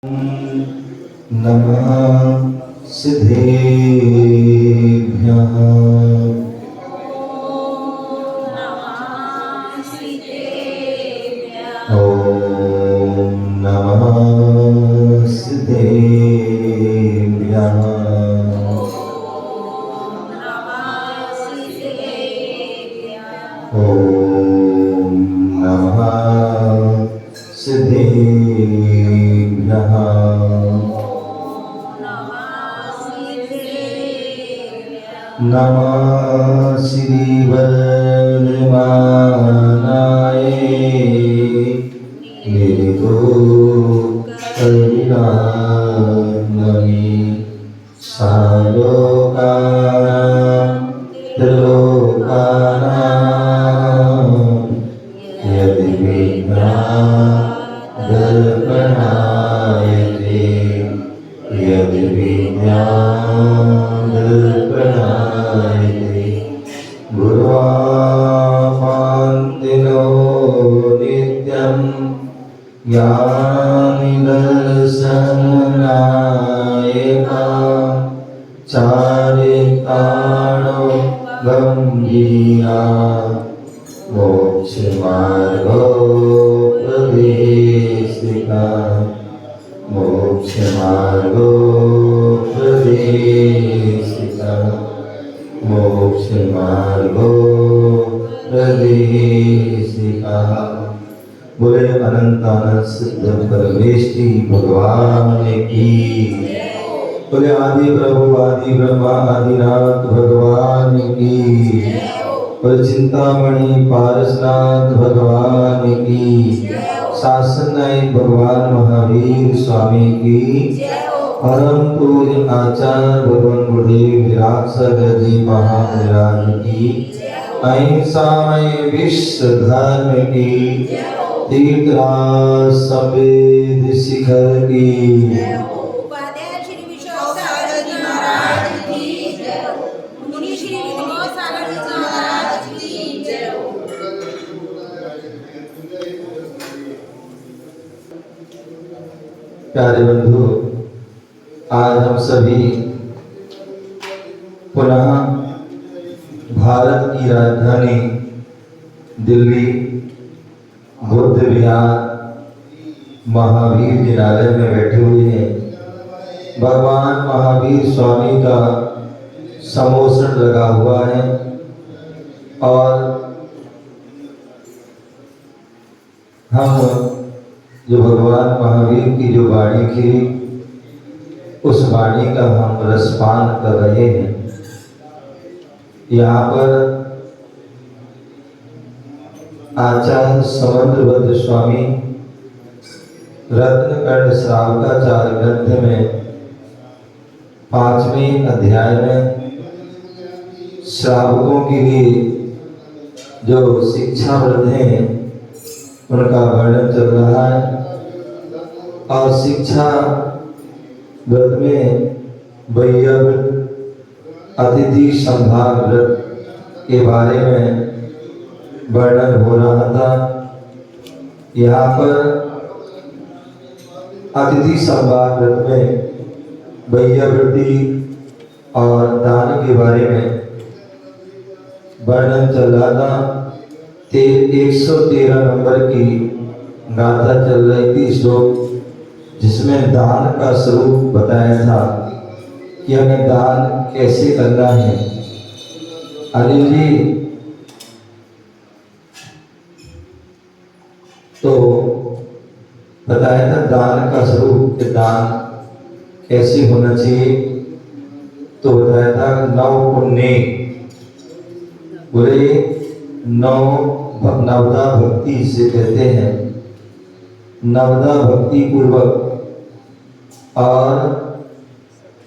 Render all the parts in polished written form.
नमः सिद्धेभ्यः। ॐ नमः सिद्धेभ्यः। ॐ नमः सिद्धेभ्यः। नमः श्री वरमानाय निरितो करुणामणि सालोकानां त्रिलोकानां यदि विज्ञानदर्पणायते यदि विज्ञानदर्पणायते गुरुवापान्तिनो नित्यं ज्ञानिदर्शननायका चारिताणो गम्भीरा मोक्षमार्गोपदेशिका मोक्षमार्गोपदेशिका मोक्षमार्गोपदेशिका। बोले अनंत अनंत सिद्ध परमेष्टि भगवान की। बोले आदि प्रभु आदि ब्रह्मा आदिनाथ भगवान की। बोले चिंतामणि पारसनाथ भगवान की। शासन नायक भगवान महावीर स्वामी की। परम पूज्य आचार्य भगवान गुरुदेव विराट सागर जी महाराज की। अहिंसामय विश्व धर्म की। तीर्थराज सफेद शिखर की। प्यारे बंधु, आज हम सभी पुनः भारत की राजधानी दिल्ली बुद्ध विहार महावीर जिनालय में बैठे हुए हैं। भगवान महावीर स्वामी का समोसन लगा हुआ है और हम जो भगवान महावीर की जो वाणी थी उस वाणी का हम रसपान कर रहे हैं। यहाँ पर आचार्य समंद्रभद्र स्वामी रत्नकर्ण श्रावकाचार्य ग्रंथ में 5वें अध्याय में श्रावकों के लिए जो शिक्षा व्रत हैं उनका वर्णन चल रहा है। और शिक्षा व्रत में वैयव्रत अतिथि संभाग व्रत के बारे में वर्णन हो रहा था। यहाँ पर अतिथि संभाग व्रत में वैयव्रती और दान के बारे में वर्णन चल रहा था। 113 नंबर की गाथा चल रही थी श्लोक, जिसमें दान का स्वरूप बताया था कि हमें दान कैसे करना है। अनिल जी तो बताया था दान का स्वरूप, कि दान कैसे होना चाहिए। तो बताया था 9 पुण्य, बोले 9 नवदा भक्ति से कहते हैं। नवदा भक्ति पूर्वक और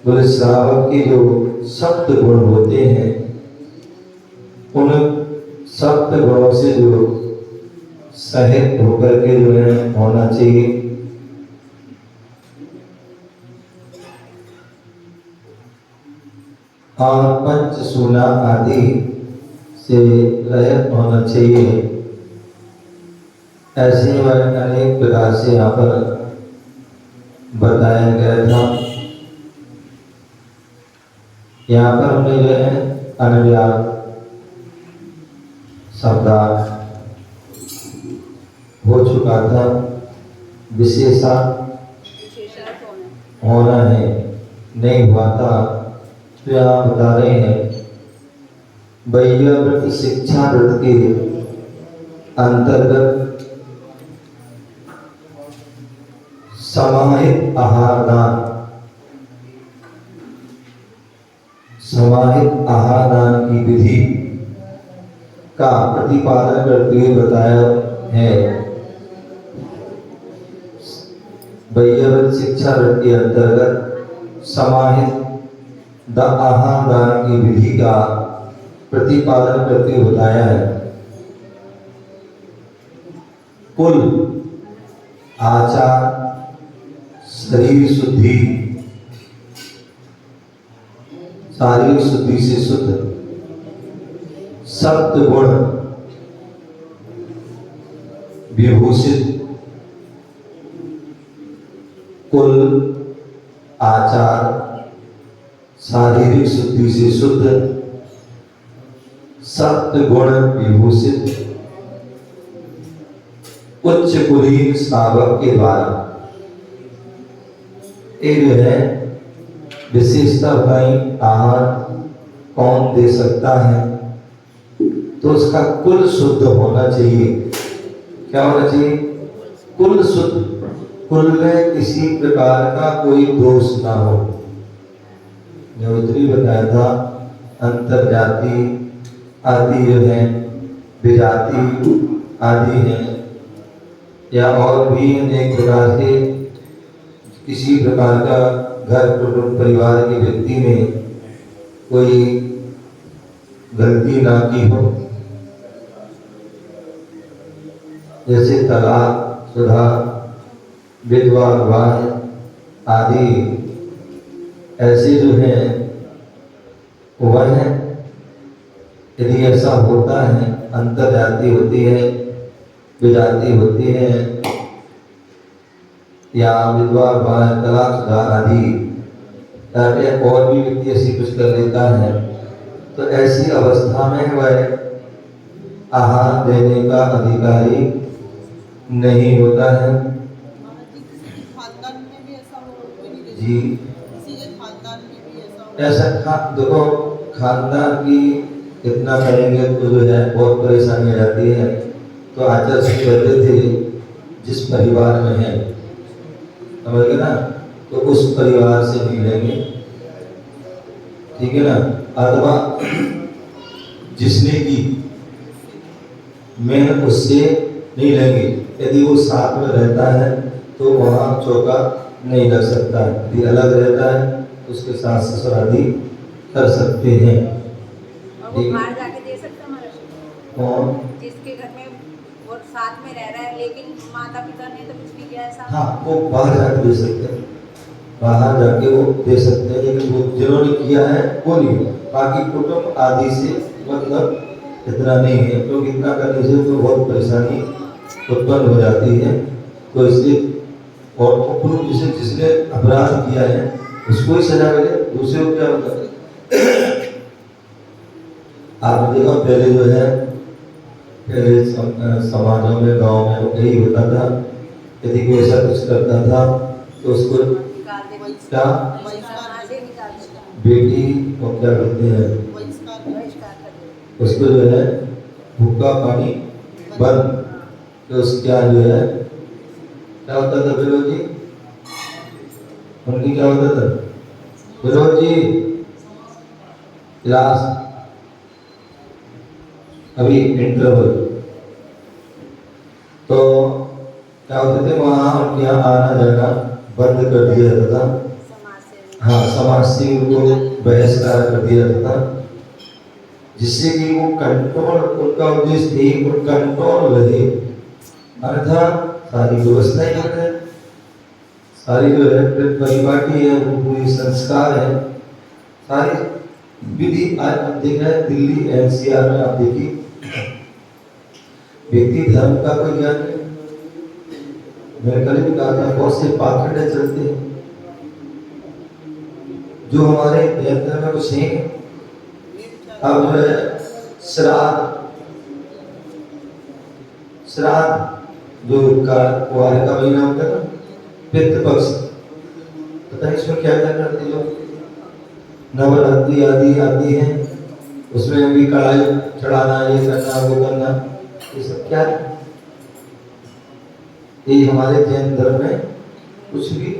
बोले श्रावक के जो सप्त गुण होते हैं उन सप्त गुणों से जो सहित होकर के जो है होना चाहिए। और पंचसूना आदि से रहित होना चाहिए। ऐसे वह अनेक प्रकार से यहाँ पर बताया गया था। यहाँ पर हमने जो है अनव्याल शब्दार्थ हो चुका था, विशेषा होना है, नहीं हुआ था। तो यहाँ बता रहे हैं वैयावृत शिक्षा व्रत के अंतर्गत समाहित आहार दान, समाहित आहार दान की विधि का प्रतिपादन करते हुए बताया है। वैयावृत शिक्षा व्रत के अंतर्गत समाहित आहार दान की विधि का प्रतिपादन करते हुए बताया है। कुल आचार, शरीर शुद्धि, शारीरिक शुद्धि से शुद्ध, सप्त गुण विभूषित, कुल आचार, शारीरिक शुद्धि से शुद्ध, सप्त गुण विभूषित, उच्च कुलीन श्रावक के द्वारा एक जो है विशेषता बताई। आहार कौन दे सकता है? तो उसका कुल शुद्ध होना चाहिए। क्या होना चाहिए? कुल शुद्ध, कुल में किसी प्रकार का कोई दोष ना हो। जो उत्तरी बताया था, अंतर जाति आदि जो है, विजाति आदि है, या और भी अनेक प्रकार के किसी प्रकार का घर कुटुंब परिवार के व्यक्ति में कोई गलती ना की हो, जैसे तलाक, सुधा, विधवा विवाह आदि, ऐसे जो है वह यदि ऐसा होता है, अंतर जाति होती है, विजाति होती है, या विधवा विवाह, तलाक, सुधा आदि, या और भी व्यक्ति ऐसी कुछ कर लेता है, तो ऐसी अवस्था में वह आहार देने का अधिकारी नहीं होता है। जी, ऐसा देखो, खानदान की इतना करेंगे तो जो है बहुत परेशानी आ जाती है। तो आचार्य सिंह कहते थे जिस परिवार में है, समझ गए ना, तो उस परिवार से मिलेंगे, ठीक है ना। अथवा जिसने की मैं उससे नहीं लेंगे, यदि वो साथ में रहता है तो वहाँ चौका नहीं लग सकता है। यदि अलग रहता है तो उसके साथ ससुर आदि कर सकते हैं। वो बाहर जाके दे सकता हमारा? कौन? जिसके घर में वो साथ में रह रहा है लेकिन माता पिता ने तो कुछ नहीं किया ऐसा? हाँ, वो बाहर जाके दे सकते हैं, बाहर जाके वो दे सकते हैं, लेकिन वो जिन्होंने किया है वो नहीं। बाकी कुटुंब आदि से मतलब इतना नहीं है, क्योंकि इतना करने से तो बहुत परेशानी उत्पन्न हो जाती है। तो इसलिए और कुटुंब जिसने अपराध किया है उसको ही सजा मिले, दूसरे को क्या होता है। आप देखो पहले जो है, पहले समाजों में, गांव में यही होता था, यदि कोई ऐसा कुछ करता था तो उसको क्या बेटी को क्या करते हैं, उसको जो है भूखा पानी बंद, तो उसके क्या जो है क्या होता था, विरोध जी उनकी क्या होता था, विरोध जी क्लास अभी इंटरवल, तो क्या होते थे वहाँ उनके यहाँ आना जाना बंद कर दिया जाता था। हाँ, समाज से उनको बहिष्कार कर दिया जाता था, जिससे कि वो कंट्रोल, उनका उद्देश्य यही कंट्रोल रहे, अन्यथा सारी व्यवस्था ही है, सारी जो है परिपाटी है, वो पूरी संस्कार है, सारी विधि। आज आप देख रहे हैं दिल्ली एनसीआर में, आप देखिए व्यक्ति धर्म का कोई ज्ञान नहीं। मैंने कल भी कहा था बहुत से पाखंड चलते हैं, जो हमारे जैन धर्म में कुछ है। अब जो है श्राद्ध जो कुआरे का महीना होता है ना, पितृ पक्ष, पता है इसमें क्या क्या करते लोग? नवरात्रि आदि आती है, उसमें भी कढ़ाई चढ़ाना, ये करना वो करना, ये सब क्या है? ये हमारे जैन धर्म में कुछ भी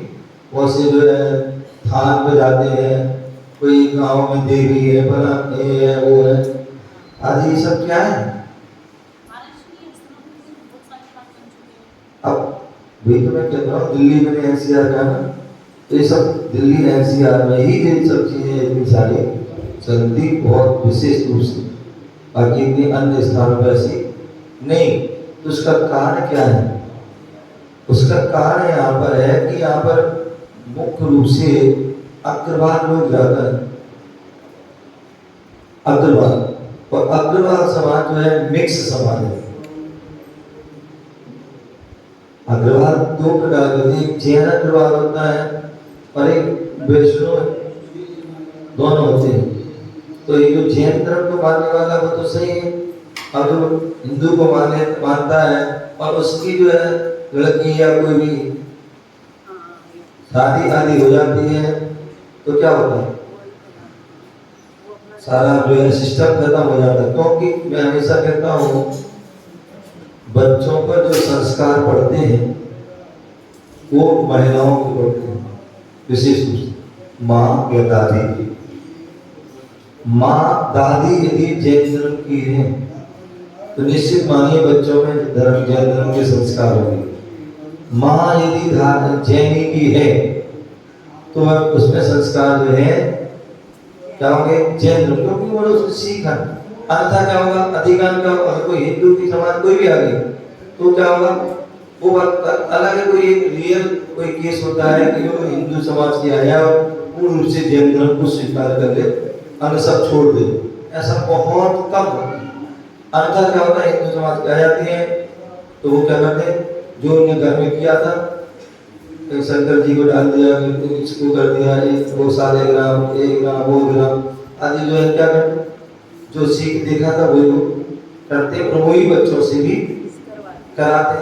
वैसे जो है थान पे जाते हैं, कोई गांव में देवी है, बना ये है वो है आदि, ये सब क्या है? अब वही तो मैं कहता हूँ, दिल्ली में एनसीआर का ना, तो ये सब दिल्ली एनसीआर में ही ये सब चीजें इतनी सारी चलती, बहुत विशेष रूप से, बाकी इतनी अन्य स्थानों पर ऐसी नहीं। तो उसका कारण क्या है? उसका कारण यहाँ पर है कि यहाँ पर मुख्य रूप से अग्रवाल लोग ज्यादा है, अग्रवाल, और अग्रवाल समाज जो है मिक्स समाज है। अग्रवाल दो प्रकार के, एक जैन अग्रवाल होता है और एक वैष्णव, दोनों होते हैं। तो ये जो जैन धर्म को मानने वाला वो तो सही है, और जो हिंदू को मानता है और उसकी जो है लड़की या कोई भी शादी आदि हो जाती है, तो क्या होता है? सारा जो है सिस्टम खत्म हो जाता है। क्योंकि मैं हमेशा कहता हूँ, बच्चों पर जो संस्कार पढ़ते हैं वो महिलाओं को पढ़ते हैं, विशेष रूप से माँ या दादी। माँ दादी यदि जैन धर्म की है तो निश्चित मानिए बच्चों में जैन धर्म के संस्कार होंगे। माँ यदि जैनी की है तो वह उसमें संस्कार जो है क्या होंगे? जैन धर्म, क्योंकि वो उसने सीखा। अन्यथा क्या होगा? अधिकांश का अगर कोई हिंदू की समाज कोई भी आ गई तो क्या होगा? वो अलग है, कोई रियल कोई केस होता है कि जो हिंदू समाज की आया और पूर्ण रूप से जैन धर्म को स्वीकार कर ले, अन्य सब छोड़ दे, ऐसा बहुत कम होता है। अन्यथा क्या होता है? हिंदू समाज की आ जाती है तो वो क्या करते हैं, जो उन्होंने घर में किया था, शंकर जी को डाल दिया, इसको कर दिया, वो 1 ग्राम 1 ग्राम वो ग्राम आदि, जो है क्या करते, जो सीख देखा था वही लोग करते, और वही बच्चों से भी कराते।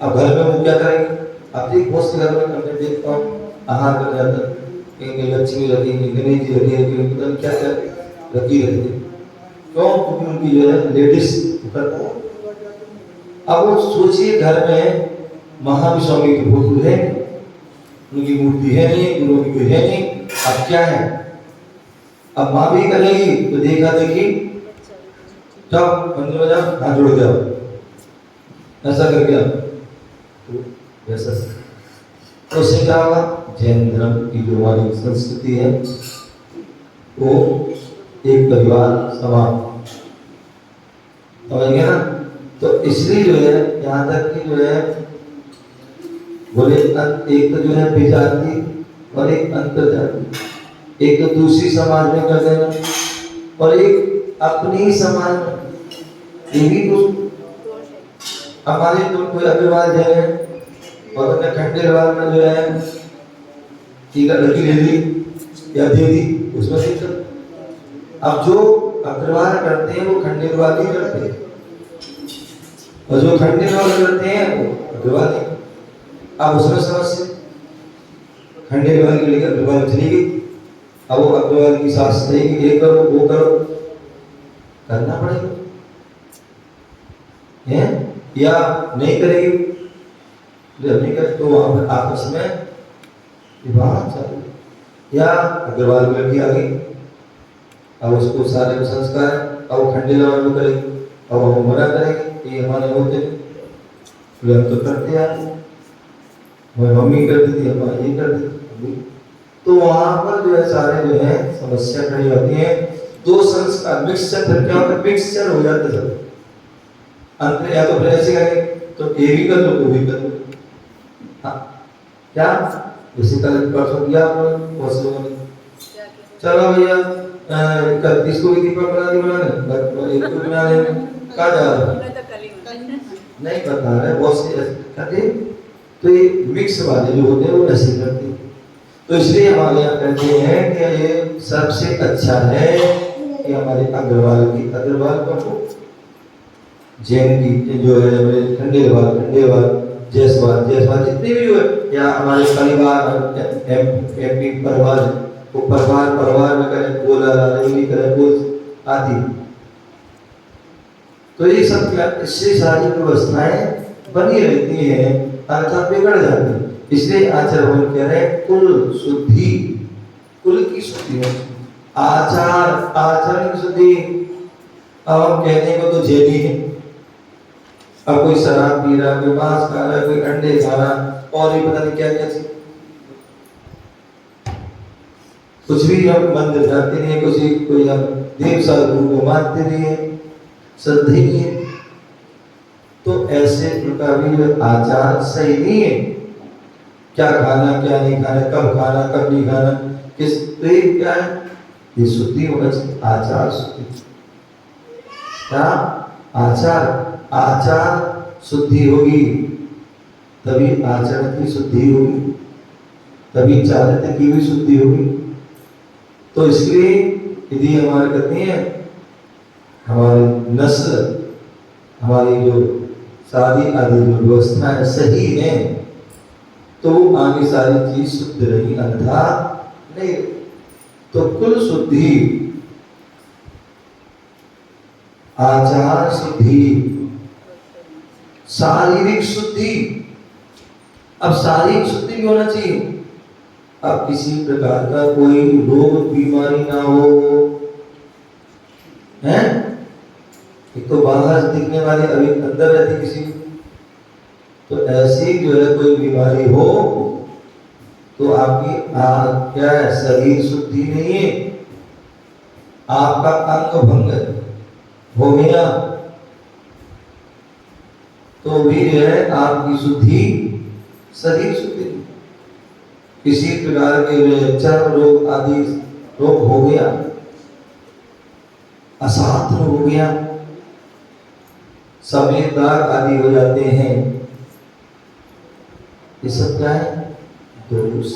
अब घर में वो क्या करेंगे? अब देख बहुत से घर में मैं देखता हूँ आहार कर जाता, कहीं लक्ष्मी रखेंगे, गणेश जी रखेंगे, पता नहीं क्या क्या रखी रहती है। क्यों? क्योंकि उनकी जो है लेडीज करता है। अब वो सोचिए घर में महावीर स्वामी की फोटो है, उनकी मूर्ति है नहीं, गुरु की कोई है नहीं, अब क्या है? अब माँ भी करेगी तो देखा देखी, जाओ मंदिर में जाओ, हाथ जोड़ जाओ, ऐसा कर गया तो ऐसा। तो उससे क्या होगा? जैन धर्म की जो हमारी संस्कृति है वो एक परिवार समाज, समझ गए ना? तो इसलिए जो है यहाँ तक कि जो है बोले एक तो जो है विजाति और एक अंतर जाति, एक तो दूसरी समाज में कर देना और एक अपनी ही समाज में, ये भी कुछ हमारे तो कोई अग्रवाल जो है और उन्हें खंडेलवाल में जो है ठीक है लड़की ले ली या दे दी, उसमें दिक्कत। अब जो अग्रवाल करते हैं वो खंडेलवाल ही करते हैं, और जो खंडेलवाल करते हैं वो अग्रवाल ही। अब उसमें समस्या, खंडेलवाल के लिए अग्रवाल चली गई, अब वो अग्रवाल की सास कहेगी ये करो वो करो, करना पड़ेगा है या नहीं करेगी, जब नहीं करे तो वहां पर आपस में विवाद चालू, या अग्रवाल में भी आ गई, अब उसको सारे संस्कार अब वो खंडेलवाल में करेगी, अब हम मना करेंगे ये हमारे होते हम तो करते यार, मम्मी कर दी थी, हम ये कर दी, तो वहां पर जो है सारे जो है समस्या खड़ी होती है। दो संस्कार मिक्सचर, फिर क्या होता है? मिक्सचर हो जाते सब, अंत या तो फिर ऐसे करेंगे तो ये भी कर लो वो भी कर लो, हाँ क्या इसी कल परसों किया बहुत लोगों ने, चलो भैया इसको भी दीपक बना दी, बनाने एक को बना ले, कहाँ जा रहा नहीं बता रहे बहुत से कहते। तो ये मिक्स वाले जो होते हैं वो ऐसे करते हैं, तो इसलिए हमारे यहाँ कहते हैं कि ये सबसे अच्छा है कि हमारे अग्रवाल को जैन की जो है हमारे खंडेलवाल जयसवाल जितने भी हुए या हमारे परिवार एमपी परिवार वो परिवार में करें बोला नहीं करें बोल आदि, तो ये सब क्या इससे सारी व्यवस्थाएं बनी रहती हैं, अन्यथा बिगड़ जाती है। इसलिए आचरण कह रहे हैं कुल शुद्धि, कुल की शुद्धि है आचरण की शुद्धि। अब हम कहने को तो जैनी है, अब कोई शराब पी रहा, कोई मांस खा रहा, कोई अंडे खा रहा और भी पता नहीं क्या क्या चीज, कुछ भी हम मंदिर जाते नहीं है, कोई हम देव साधु को मानते नहीं है, श्रद्धा नहीं है, तो ऐसे उनका भी आचार सही नहीं है। क्या खाना क्या नहीं खाना, कब नहीं खाना, किस क्या है, ये शुद्धि होना चाहिए, आचार शुद्धि। क्या आचार शुद्धि होगी तभी आचरण की शुद्धि होगी, तभी चारित्र की भी शुद्धि होगी। तो इसलिए यदि हमारे कहते हैं हमारी नस्ल, हमारी जो शादी आदि जो व्यवस्था है सही है, तो आगे सारी चीज शुद्ध रही, अन्यथा नहीं। तो कुल शुद्धि, आचार शुद्धि, शारीरिक शुद्धि। अब शारीरिक शुद्धि भी होना चाहिए, अब किसी प्रकार का कोई रोग बीमारी ना हो, है एक तो बाहर दिखने वाले अभी अंदर रहती किसी, तो ऐसी जो है कोई बीमारी हो तो आपकी क्या है, शरीर शुद्धि नहीं है, आपका अंग भंग हो गया, तो भी जो है आपकी शुद्धि, शरीर शुद्धि। किसी प्रकार के चर्म रोग आदि रोग हो गया, असाध्य हो गया, सफेद दाग आदि हो जाते हैं, ये सब क्या है, दोष।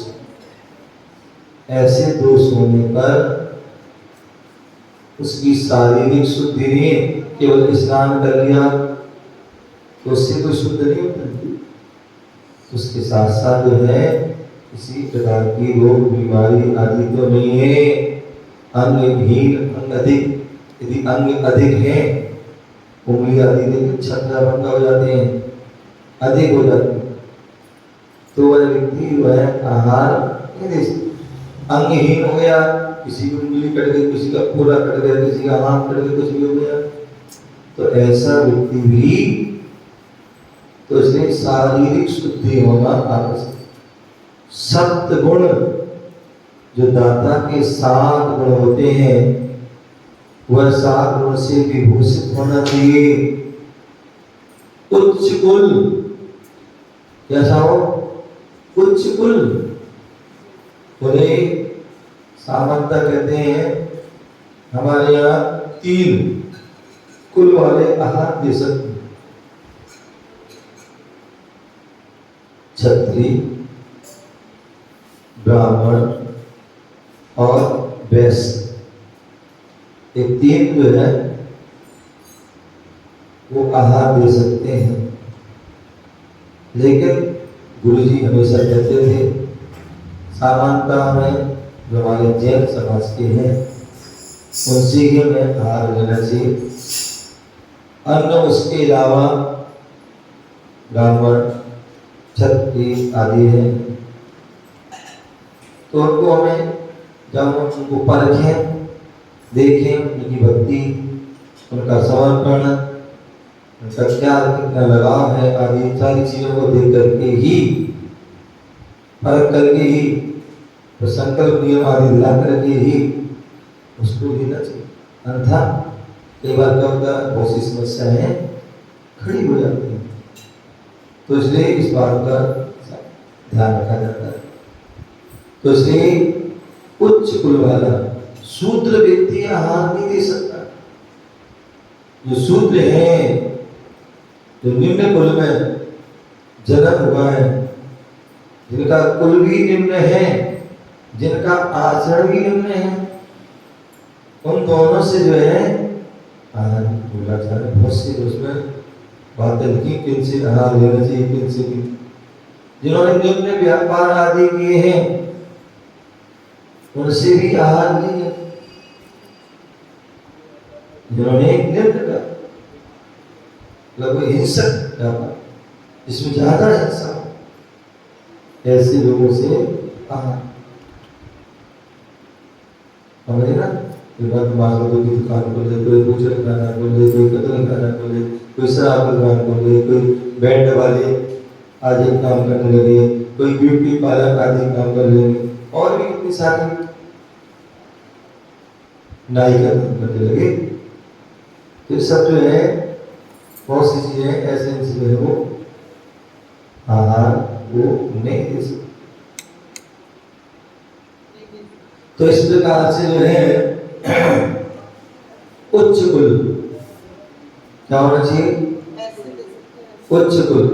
ऐसे दोष होने पर उसकी शारीरिक शुद्धि नहीं, केवल स्नान कर लिया तो उससे कोई शुद्ध नहीं होता, उसके साथ साथ जो है किसी प्रकार की रोग बीमारी आदि तो नहीं है। अंगहीन, अंग अधिक, यदि अंग अधिक है, उंगली आदि देखिए छत्ता भंगा हो जाते हैं, अधिक हो जाते हैं, तो वह व्यक्ति वह आहार नहीं दे सकता, अंगहीन हो गया, किसी की उंगली कट गई, किसी का पूरा कट गया, किसी का हाथ कट गया, कुछ भी हो गया, तो ऐसा व्यक्ति भी, तो इसलिए शारीरिक शुद्धि होना आवश्यक। सप्त गुण, जो दाता के 7 गुण होते हैं, वह 7 गुण से विभूषित होना चाहिए। उच्च कुल, कैसा हो, उच्च कुल, उन्हें सामंता कहते हैं। हमारे यहाँ 3 कुल वाले आहार दे सकते, क्षत्रिय, ब्राह्मण और वैश्य, ये 3 जो है वो आहार दे सकते हैं। लेकिन गुरुजी हमेशा कहते थे, सामान्यता में जो हमारे जैन समाज के हैं उनसे ही हमें आहार लेना चाहिए। अन्न उसके अलावा ब्राह्मण, क्षत्रिय आदि है, तो उनको हमें जब उनको परखें, देखें उनकी भक्ति, उनका समर्पण, उनका क्या कितना लगाव है आदि सारी चीजों को देख करके ही, परख करके ही, तो संकल्प नियम आदि दिला करके ही उसको लेना चाहिए। अन्यथा कई बार क्या होता है, बहुत सी समस्याएं खड़ी हो जाती हैं, तो इसलिए इस बात का ध्यान रखा जाता है। तो इसलिए उच्च कुल वाला शूद्र व्यक्ति आहार नहीं दे सकता। जो शूद्र है, जो निम्न कुल में जन्म हुआ है, जिनका कुल भी निम्न है, जिनका आचरण भी निम्न है, उन दोनों से जो है आहार बोला जा रहा है। बहुत सी उसमें बातें लिखी, किन से आहार लेना चाहिए, किन से नहीं। जिन्होंने निम्न व्यापार आदि किए हैं उनसे भी आहार नहीं है। जिन्होंने निम्न का मतलब हिंसक व्यापार जिसमें ज्यादा हिंसा हो, ऐसे लोगों से आहार। समझे ना? मार्केटों की दुकान खोले, कोई बूचड़ खाना खोले, कोई कतल खाना खोले, कोई शराब की दुकान खोले, कोई बैंड वाले आदि काम करने लगे, कोई ब्यूटी पार्लर आदि काम कर लेंगे, और भी कितनी सारी नाई का काम करने लगे। तो सब जो है बहुत सी चीजें ऐसे जो है वो आहार वो नहीं दे सकते। तो इस प्रकार से जो है उच्च कुल क्या होना चाहिए? उच्च कुल,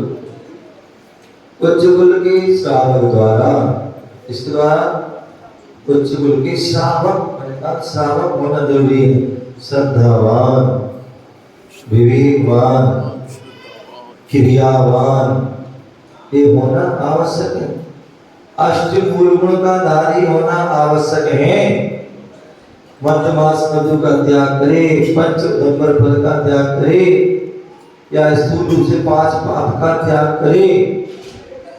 उच्च कुल के श्रावक द्वारा, इसके द्वारा उच्च कुल के श्रावक श्रावक होना जरूरी है। श्रद्धावान, विवेकवान, क्रियावान ये होना आवश्यक है। अष्टमूल गुण का धारी होना आवश्यक है। मध्यमास मधु का त्याग करे, पंच उदंबर फल का त्याग करे, या स्थूल रूप से 5 पाप का त्याग करे।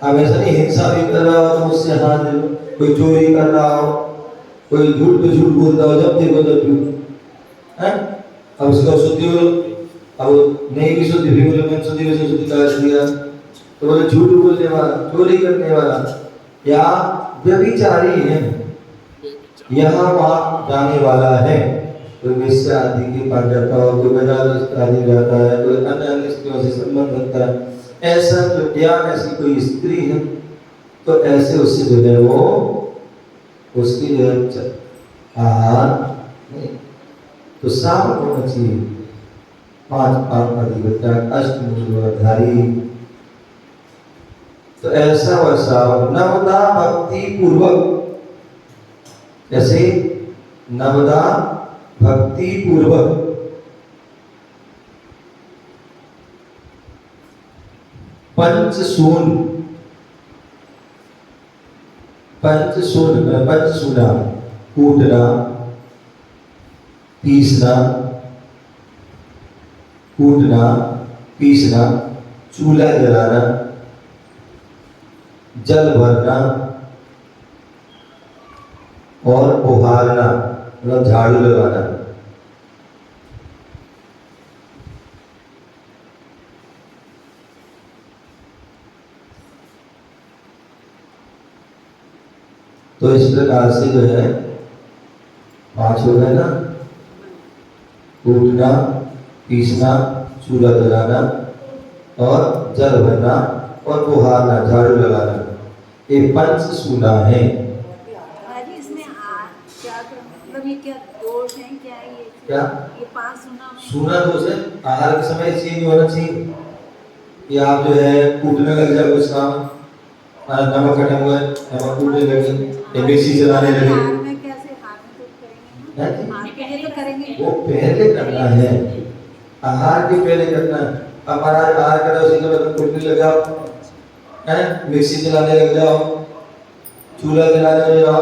अब ऐसा नहीं हिंसा भी कर रहा हो तो उससे हाथ दे लो, कोई चोरी कर रहा हो, कोई झूठ पे झूठ बोल रहा हो, जब देखो जब झूठ है। अब उसका शुद्धि हो, अब नहीं भी शुद्धि भी बोले मैं शुद्धि वैसे शुद्धि कर दिया, तो बोले झूठ बोलने वाला, चोरी करने वाला या व्यभिचारी है, यहाँ वहाँ जाने वाला है, कोई वेश्या आदि के पास जाता हो, कोई बाजार आदि जाता है, कोई अन्य स्त्रियों से संबंध रखता है, ऐसा तो या ऐसी कोई स्त्री है तो ऐसे उससे जो है वो उसकी जो है आहार नहीं तो साफ होना चाहिए। 5 पाप अधिगता अष्टमूलधारी, तो ऐसा वैसा नवदा भक्ति पूर्वक, जैसे नवदा भक्ति पूर्वक पंचसून, पंचसूना कूटना, पीसना, कूटना, पीसना, चूल्हा जलाना, जल भरना और बुहारना मतलब झाड़ू लगाना। तो इस प्रकार से जो है 5 हो गए ना, कूटना, पीसना, चूल्हा जलाना और जल भरना और बुहारना, झाड़ू लगाना, ये पंचसूना है। इसमें क्या मतलब ये क्या दोष है, क्या है ये? क्या ये 5 सुना में सूना दोष है? आहार के समय चेंज होना चाहिए। कि आप जो है कूटने लग जाए कुछ काम, नमक खत्म हुआ है, नमक कूटने लगे, मिक्सी चलाने लगे, में कैसे हाथ में तो करेंगे, हाथ के लिए तो करेंगे, वो पहले करना है, आहार के पहले करना है। हमारा आहार करा उसी के बाद कूटने लग जाओ, है मिक्सी चलाने लग जाओ, चूल्हा जलाने लग जाओ,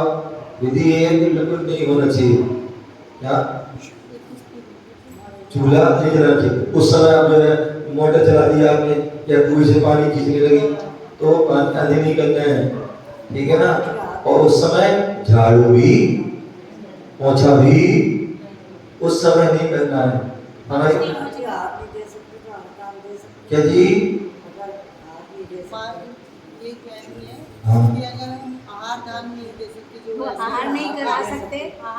विधि ये है कि बिल्कुल नहीं होना चाहिए। क्या चूल्हा नहीं जलाना चाहिए। उस समय आप जो है मोटर चला दिया आपने या कुएं से पानी खींचने लगी तो पानी नहीं करना है, ठीक है ना। और उस समय झाड़ू भी पोछा भी उस समय नहीं करना है। हमारे क्या जी हाँ वो आहार नहीं करा सकते,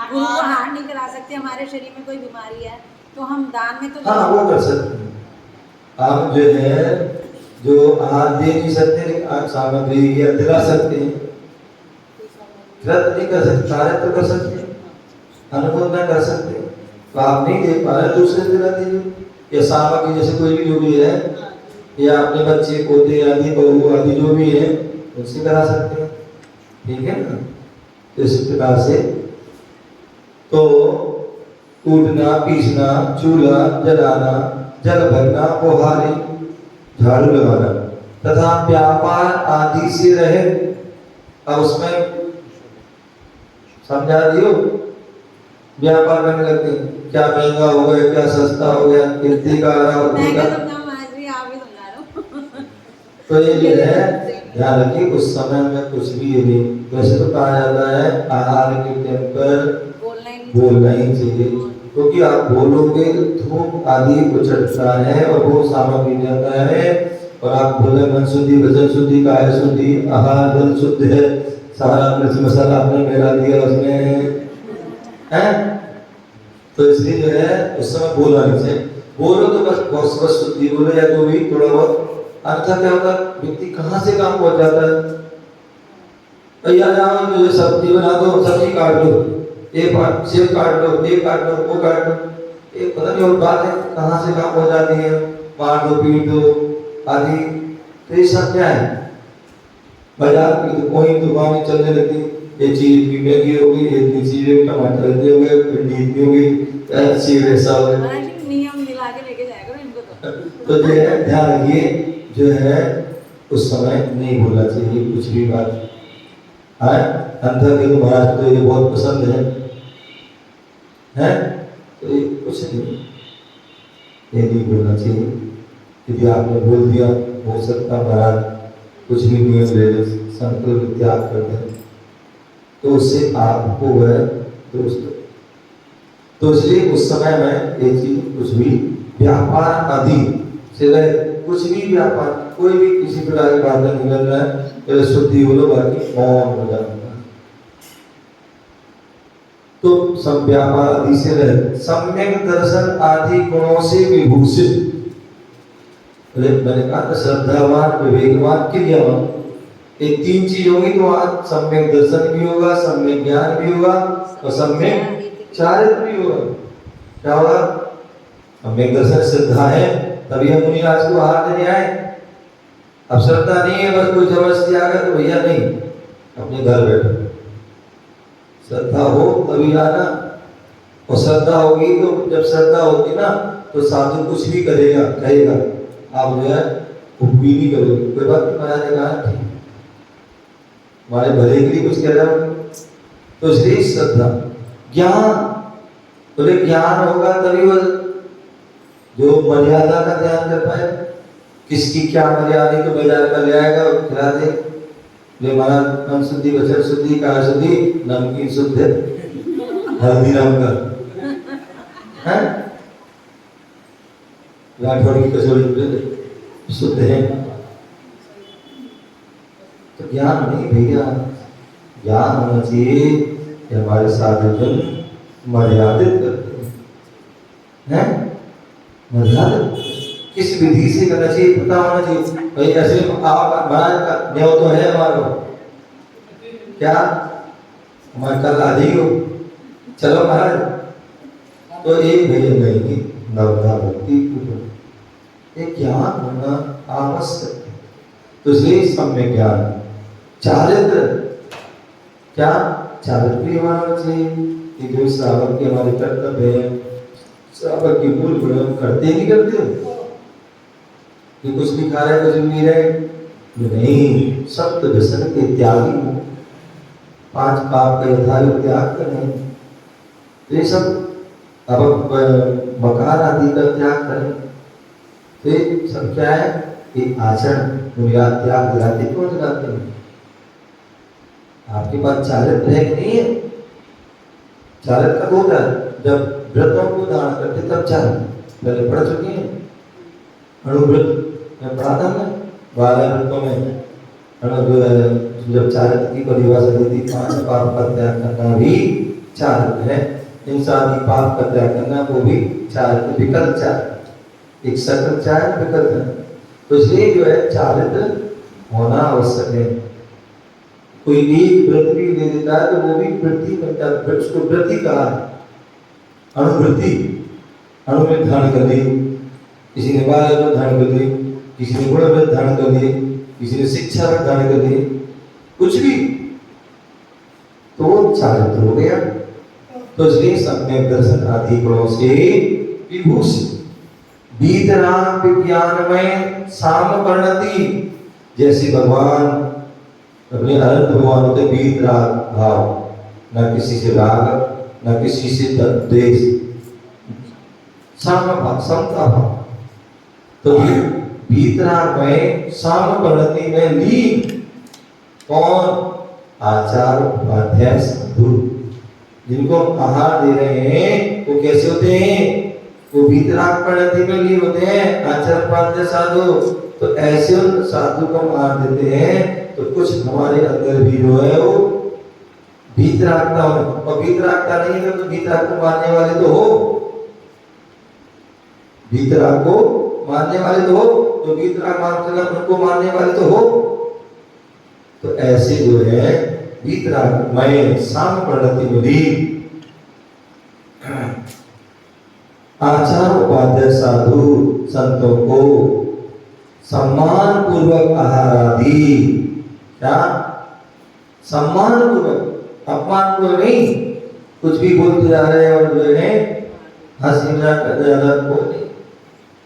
गुरु को आहार नहीं करा सकते। हमारे शरीर में कोई बीमारी है तो हम दान में तो हाँ वो कर सकते हैं। आप जो है जो आहार दे नहीं सकते, आप सामग्री या दिला सकते हैं, व्रत नहीं कर सकते, कार्य तो कर सकते हैं, अनुमोदन कर सकते हैं। तो आप नहीं दे पा रहे दूसरे दिला दीजिए, या सामग्री जैसे कोई भी जो भी है, या अपने बच्चे पोते आदि बहू आदि जो भी है उनसे करा सकते हैं, ठीक है ना। इस प्रकार से तो कूटना, पीसना, चूल्हा जलाना, जल भरना, पोहारी, झाड़ू लगाना तथा व्यापार आदि से रहे। अब उसमें समझा दियो, व्यापार करने लगते हैं, क्या महंगा हो गया, क्या सस्ता हो गया, कितने का आ रहा, उतने का। तो ये जो है ध्यान रखिए, उस समय में कुछ भी ये नहीं। वैसे तो कहा जाता है आहार के टाइम पर बोलना ही चाहिए, क्योंकि आप बोलोगे तो धूप आदि को चढ़ता है और वो सामग्री जाता है। और आप बोले मन शुद्धि, वचन शुद्धि, काया शुद्धि, आहार जल शुद्ध है, सारा मिर्च मसाला आपने मिला दिया उसमें है। तो इसलिए जो है उस समय बोलना नहीं चाहिए। बोलो तो बस बहुत शुद्धि बोलो या जो भी थोड़ा बहुत। अन्यथा क्या होता है, व्यक्ति कहाँ से काम पहुंच जाता है। भैया जाओ मुझे सब्जी बना दो, सब्जी काट लो, एक बार सेब काट लो, ये काट लो, वो काट लो, ये पता नहीं और बात है कहाँ से काम हो जाती है, मार दो, पीट दो आदि। तो ये सब क्या है, बाजार की तो कोई दुकानें चलने लगती, ये चीज इतनी महंगी हो गई, इतनी चीजें, टमाटर इतने हो गए, भिंडी इतनी हो गई, ऐसी वैसा हो गया। नियम मिला के लेके जाया करो इनको। तो जो है ध्यान रखिए, जो है उस समय नहीं बोलना चाहिए कुछ भी बात है। अंदर के तो महाराज तो ये बहुत पसंद है तो ये कुछ नहीं, ये नहीं बोलना चाहिए। यदि आपने बोल दिया, हो सकता महाराज कुछ भी नियम ले ले, संकल्प त्याग कर दें, तो उससे आपको वह दोस्त। तो इसलिए उस समय में ये चीज कुछ भी व्यापार आदि से रहे, कुछ भी व्यापार, कोई भी किसी प्रकार की बात नहीं कर रहा है, पहले शुद्धि बोलो, बाकी मौन हो जाता है। तो सब व्यापार आदि से रहे, सम्यक दर्शन आदि गुणों से विभूषित। मैंने कहा श्रद्धावान, विवेकवान, क्रियावान, ये तीन चीज होगी तो आज सम्यक दर्शन भी होगा, सम्यक ज्ञान भी होगा और सम्यक चारित्र भी होगा। क्या होगा? सम्यक दर्शन श्रद्धा है, तभी हम मुनि राज को आहार देने आए। अब श्रद्धा नहीं है, बस कोई जबरदस्ती आ गया तो भैया नहीं, अपने घर बैठो। श्रद्धा हो तभी आना, और श्रद्धा होगी तो जब श्रद्धा होगी ना तो साधु कुछ भी करेगा, कहेगा, आप जो है भी नहीं करोगे। कोई बात नहीं, महाराज ने कहा ठीक, हमारे भले के लिए कुछ कह रहा हूँ। तो इसलिए श्रद्धा, ज्ञान, बोले ज्ञान होगा तभी वो जो मर्यादा का ध्यान कर पाए, किसकी क्या मर्यादा, तो बाजार का ले आएगा और खिला दे। जो हमारा मन शुद्धि, वचन शुद्धि, काया शुद्धि, नमकीन शुद्ध है, हल्दी नाम का है, राठौड़ की कचौड़ी शुद्ध है। तो ज्ञान नहीं भैया, ज्ञान होना चाहिए कि हमारे साधुजन मर्यादित करते हैं, मर्यादित किस विधि से करना चाहिए पता होना चाहिए। भाई ऐसे आप महाराज का न्याय तो है हमारा, क्या हमारे कल आ जाइयो, चलो महाराज, तो एक भैया नहीं, नवधा भक्ति एक ज्ञान होना आवश्यक है। तो इसलिए सम्यक ज्ञान, चारित्र, क्या चारित्र भी हमारा चाहिए, कि जो श्रावक के हमारे कर्तव्य है, श्रावक की मूल गुण हम करते नहीं करते हो कि कुछ भी खा रहे, कुछ भी पी रहे नहीं, सप्त व्यसन के त्यागी, 5 पाप का यथार्थ त्याग करें, ये सब अब मकार आदि का त्याग करें। तो ये सब क्या है कि आचरण बुनियाद त्याग दिलाते क्यों दिलाते हैं? आपके पास चारित्र है कि नहीं है? चारित्र कब होता है? जब व्रतों को धारण करते तब चारित्र, पहले पढ़ चुके हैं अणुव्रत में, पढ़ा था ना 12 व्रतों में जब चारित्र की परिभाषा दी थी, 5 पाप का त्याग करना भी चारित्र है, इंसानी पाप का त्याग करना वो भी चारित्र, विकल्प चारित्र, एक सकल चारित्र विकल्प है। तो इसलिए जो है चारित्र होना आवश्यक है। कोई एक व्रत भी ले देता है तो वो भी वृत्ति बनता है, उसको वृत्ति कहा है, अणुवृत्ति, अणु में धारण कर दी, किसी ने 12 व्रत धारण कर दिए, किसी ने गुण व्रत धारण कर दिए, किसी ने शिक्षा व्रत धारण कर दिए, कुछ भी, तो वो उच्चारित हो गया। तो इसलिए सम्यक दर्शन आदि गुणों से विभूषित वीतराग विज्ञानमय साम परिणति, जैसे भगवान अपने अनंत भगवान होते वीतराग भाव, न किसी से राग न किसी से द्वेष, साम भाव, समता भाव। तो वीतराग में साम परिणति में लीन कौन? आचार उपाध्याय साधु, जिनको आहार दे रहे हैं वो कैसे होते हैं? वो वीतराग परिणति में लीन होते हैं, आचार उपाध्याय साधु। तो ऐसे उन साधु को आहार देते हैं तो कुछ हमारे अंदर भी जो है वो वीतरागता हो, और वीतरागता नहीं है तो वीतराग को मानने वाले तो हो, वीतराग को मानने वाले तो हो, तो वीतराग मानते उनको मानने वाले तो हो। तो ऐसे जो है वीतराग मय साम परिणति में लीन आचार उपाध्याय साधु संतों को सम्मान पूर्वक आहार आदि, क्या सम्मान पूर्वक, अपमान पूर्वक नहीं, कुछ भी बोलते जा रहे हैं और जो है हंसी मजाक कर ज्यादा बोलते,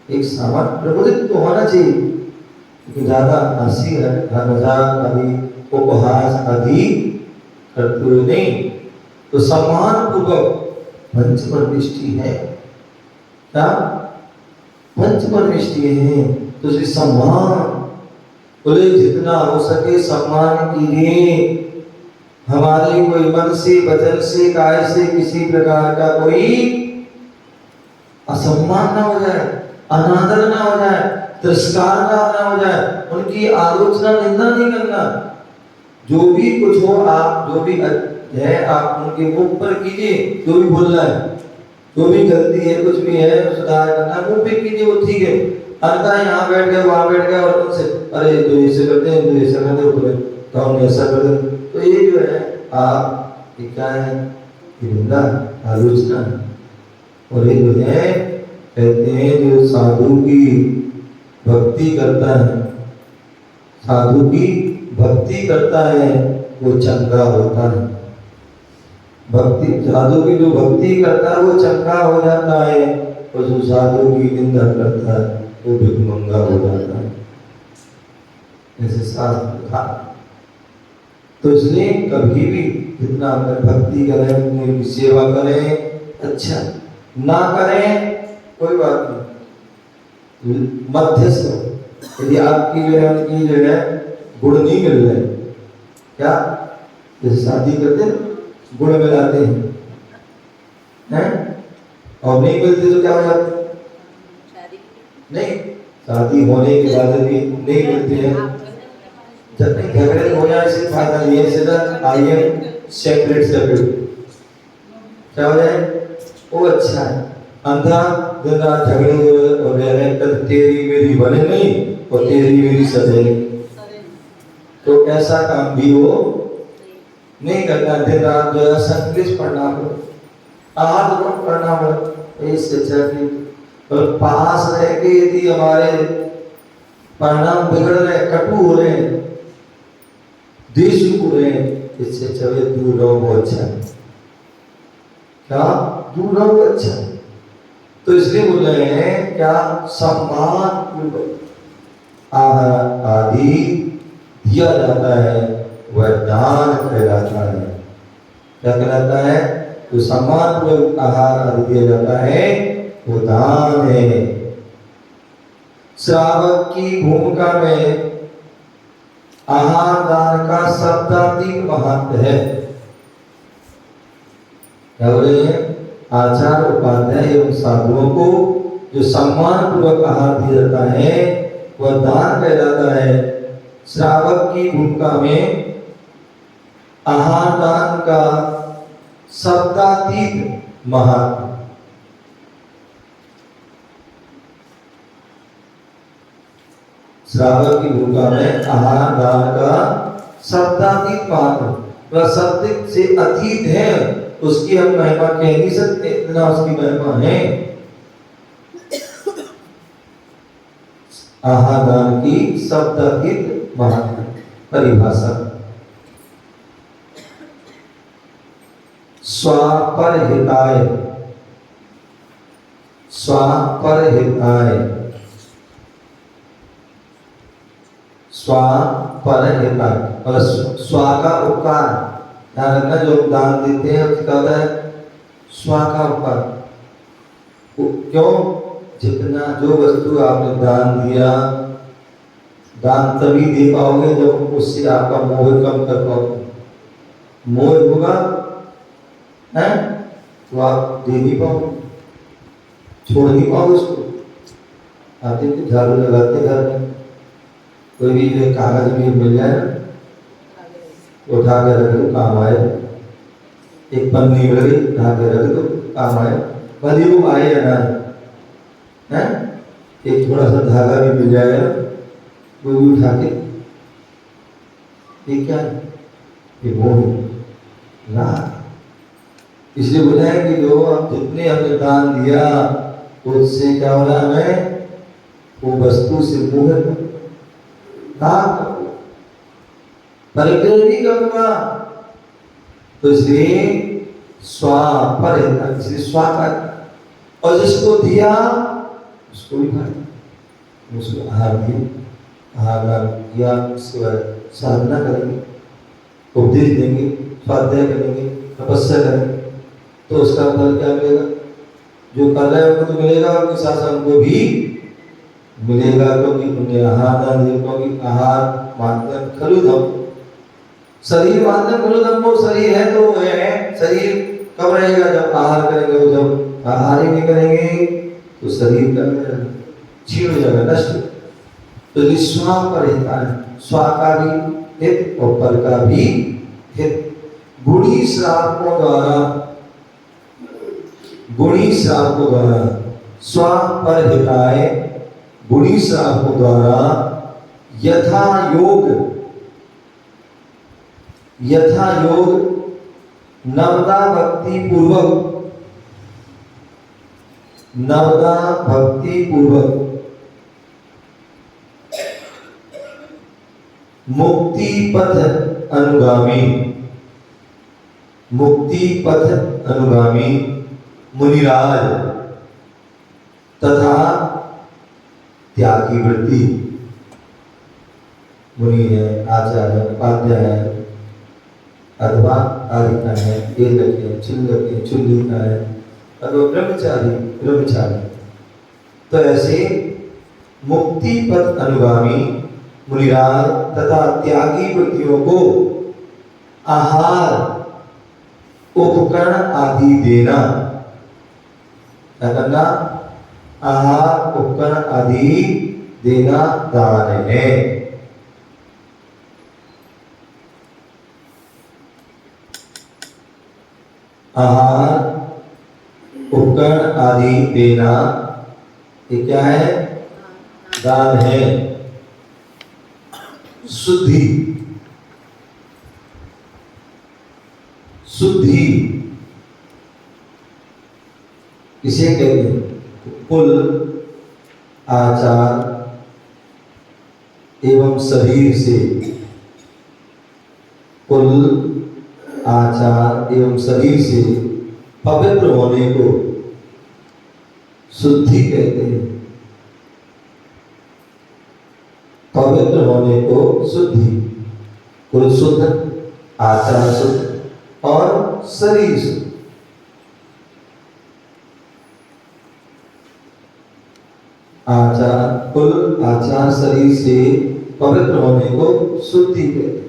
एक सामान्य प्रबोधित तो होना चाहिए, लेकिन ज्यादा हंसी मजाक आदि उपहास आदि करते हुए नहीं। तो सम्मान पूर्वक पंचपरमिष्टि है, क्या पंचपरमिष्टि है, तो उसे सम्मान, बोले जितना हो सके सम्मान कीजिए। हमारे कोई मन से वचन से काय से किसी प्रकार का कोई असम्मान ना हो जाए, अनादर ना हो जाए, तिरस्कार ना हो जाए, उनकी आलोचना निंदा नहीं करना। जो भी कुछ हो आप जो भी है आप उनके मुख पर कीजिए, जो भी बोलना है, जो भी गलती है कुछ भी है सुधार करना मुंह पे कीजिए, वो ठीक है। अन्यथा यहाँ बैठ गए वहां बैठ गए और उनसे अरे तो ऐसे करते हैं तो ऐसा करते हो तो हमने ऐसा कर दे, तो ये जो है आप क्या है निंदा आलोचना। और ये जो है कहते हैं जो साधु की भक्ति करता है, साधु की भक्ति करता है वो चंगा होता है। भक्ति साधु की जो भक्ति करता है वो चंगा हो जाता है, और जो साधु की निंदा करता है वो भिखमंगा हो जाता है, ऐसे शास्त्र था। तो इसलिए कभी भी जितना भक्ति करें, उनकी सेवा करें, अच्छा ना करें कोई बात नहीं, मध्यस्थ। यदि आपकी जो है उनकी जो है गुण नहीं मिल रहे, क्या जैसे शादी करते हैं गुण मिलाते हैं, और नहीं मिलते तो क्या हो जाता है? नहीं, शादी होने के बाद भी नहीं मिलते हैं, जब तक झगड़े हो जाए इससे फायदा नहीं है, सीधा आइए सेपरेट क्या हो जाए वो अच्छा है। अंधा दिन रात झगड़े हो रहे हैं, तेरी मेरी बने नहीं और तेरी मेरी सजे, तो ऐसा काम भी वो नहीं करना। दिन रात जो है संकलिश पढ़ना हो, आहार पढ़ना हो, इससे अच्छा कि और पास रह के यदि हमारे परिणाम बिगड़ रहे, कटु हो रहे, देश हो रहे, इससे अच्छा दूर रहो वो अच्छा है, क्या दूर रहो वो अच्छा है। तो इसलिए बोल रहे हैं क्या सम्मान आहार आदि दिया जाता है, वह दान कहलाता है। क्या कहलाता है? जो सम्मान पूर्वक आहार आदि दिया जाता है वो दान है। श्रावक की भूमिका में आहार दान का शब्दात्मक महत्व है। क्या बोले? आचार उपाध्याय एवं साधुओं को जो सम्मान पूर्वक आहार दिया जाता है वह दान कहलाता है। श्रावक की भूमिका में आहार दान का शब्दातीत महत्व। श्रावक की भूमिका में आहार दान का शब्दातीत महत्व, वह शब्द से अतीत है, उसकी हम महिमा कह नहीं सकते, इतना उसकी महिमा है। आहार दान की शब्दातीत महत्व परिभाषा। स्वापरहिताय, स्वापरहिताय, स्वापरहिताय मतलब स्वा का उपकार। ध्यान रखना, जो दान देते हैं उसका होता है स्वा का उपकार। क्यों? जितना जो वस्तु आपने दान दिया, दान तभी दे पाओगे जब उससे आपका मोह कम कर पाओगे। मोह होगा है तो आप दे नहीं पाओगे, छोड़ नहीं पाओगे उसको। आते थे झाड़ू लगाते घर में, कोई भी जो कागज भी मिल जाए ना, उठा के रख दो, काम आए। एक पन्नी मिल गई, उठा के रख दो, काम आए, भले वो आए या ना है। एक थोड़ा सा धागा भी मिल जाएगा, वो भी उठा के, ये क्या है? ये मोह ना। इसलिए बोला है कि जो आप जितने हमने दान दिया उससे क्या हो रहा है, हमें वो वस्तु से मोह ना परिग्रह नहीं करूंगा। तो इसलिए स्वा पर, इसलिए स्वा का, और जिसको दिया उसको भी खाया, उसको आहार दिया, आहार दिया, उसके बाद साधना करेंगे, उपदेश देंगे, स्वाध्याय करेंगे, तपस्या करेंगे, तो उसका फल क्या मिलेगा? जो कर रहे हैं उनको तो मिलेगा, उनके साथ हमको भी मिलेगा, क्योंकि उन्हें आहार दान दिया। क्योंकि आहार माध्यम खलुदम, शरीर माध्यम खलुदम, वो शरीर है तो है। शरीर कब रहेगा? जब आहार करेंगे। जब आहार ही नहीं करेंगे तो शरीर का क्षीण हो जाएगा, नष्ट। तो स्वा पर हिता है, स्वा का भी हित और पर का भी हित। गुणी श्रावकों द्वारा, गुणी श्रावकों द्वारा, स्वा पर हिताय गुणी श्रावकों द्वारा यथा योग, यथा योग नवदा भक्ति पूर्वक, नवदा भक्ति पूर्वक मुक्ति पथ अनुगामी, मुक्ति पथ अनुगामी मुनिराज तथा त्यागी वृत्ति, मुनि है, आचार्य, उपाध्याय है, अथवा आदिका है, वेदक है, चिल्लक है, चुल्लिका है, अथवा ब्रह्मचारी, ब्रह्मचारी। तो ऐसे मुक्ति पथ अनुगामी मुनिराज तथा त्यागी वृत्तियों को आहार उपकरण आदि देना, क्या करना? आहार उपकरण आदि देना दान है। आहार उपकरण आदि देना ये क्या है? दान है। शुद्धि, शुद्धि इसे कहते हैं। कुल आचार एवं शरीर से, कुल आचार एवं शरीर से पवित्र होने को शुद्धि कहते हैं। पवित्र होने को शुद्धि, कुल शुद्ध, आचार शुद्ध और शरीर शुद्ध। आचार, कुल आचार शरीर से पवित्र होने को शुद्धि कहते हैं।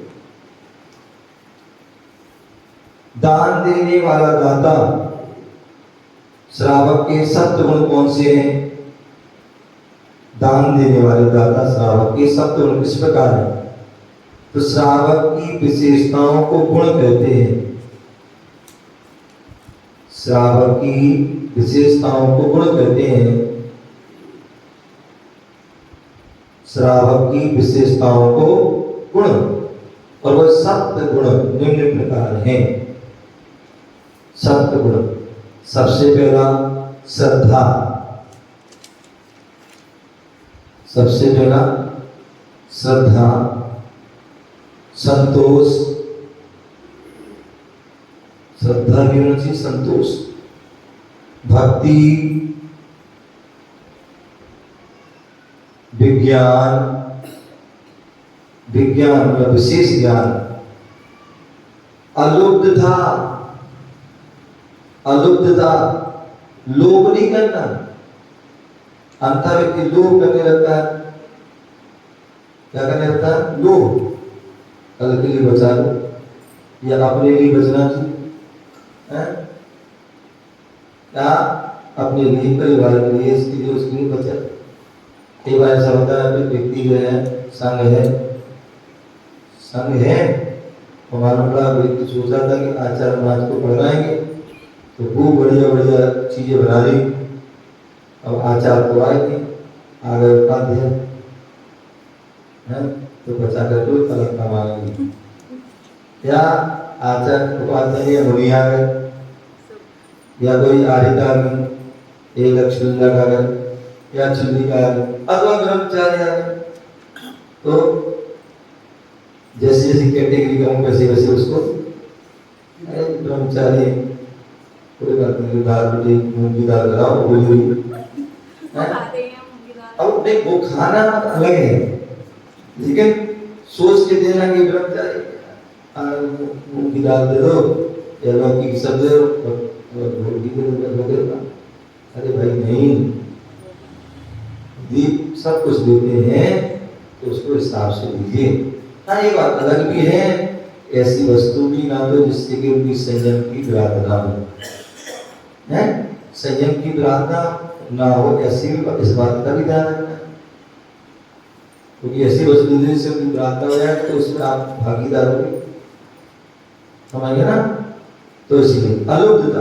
दान देने वाला दाता, श्रावक के सप्तगुण कौन से हैं? दान देने वाले दाता श्रावक के सप्तगुण किस प्रकार है? तो श्रावक की विशेषताओं को गुण कहते हैं। श्रावक की विशेषताओं को गुण कहते हैं। श्रावक की विशेषताओं को गुण, और वह सप्त गुण निम्न प्रकार हैं। सप्त गुण, सबसे पहला श्रद्धा, सबसे पहला श्रद्धा, संतोष, श्रद्धा भी होना चाहिए, संतोष, भक्ति, विज्ञान, विज्ञान मतलब विशेष ज्ञान, अलुब्धता, अलुब्धता, लोभ नहीं करना। अंतर व्यक्ति लोभ करने लगता है, क्या करने लगता है? लोभ। कल के लिए बचा लो या अपने लिए बचना चाहिए, क्या अपने लिए, परिवार के लिए, इसके लिए, उसके लिए बचा। कई बार ऐसा होता है कि व्यक्ति जो है संग है, संग है, और मालूम पड़ा व्यक्ति सोचा था कि आचार्य महाराज को पढ़ाएंगे तो वो बढ़िया बढ़िया चीजें बना ली, अब आचार्य तो आए नहीं, आ गए उपाध्याय है, तो बचा कर दो तलब कमाएंगे, या आचार्य उपाध्याय या मुनि आ गए, या कोई आरिता में एक लक्ष्मी लगा गए, या चुन्नी का आ गए, अथवा ब्रह्मचारी आ गए, तो जैसी जैसी कैटेगरी का हूँ वैसे वैसे उसको ब्रह्मचारी, कोई बात नहीं, दाल रोटी मूंग की दाल बनाओ, बोली अब नहीं, वो खाना अलग है, लेकिन सोच के देना कि ब्रह्मचारी मूंग की दाल दे दो या लौकी की सब्जी दे दो, अरे भाई नहीं, दीप सब कुछ देते हैं तो उसको हिसाब से दीजिए। हाँ, ये बात अलग भी है, ऐसी वस्तु भी ना दो जिससे कि उनकी संयम की प्रार्थना हो, है संयम की प्रार्थना ना हो, ऐसी भी इस बात का भी ध्यान रखना, क्योंकि ऐसी वस्तु देने से उनकी प्रार्थना हो जाए तो उसमें आप भागीदार होंगे, समझ गए ना। तो इसलिए अलुब्धता,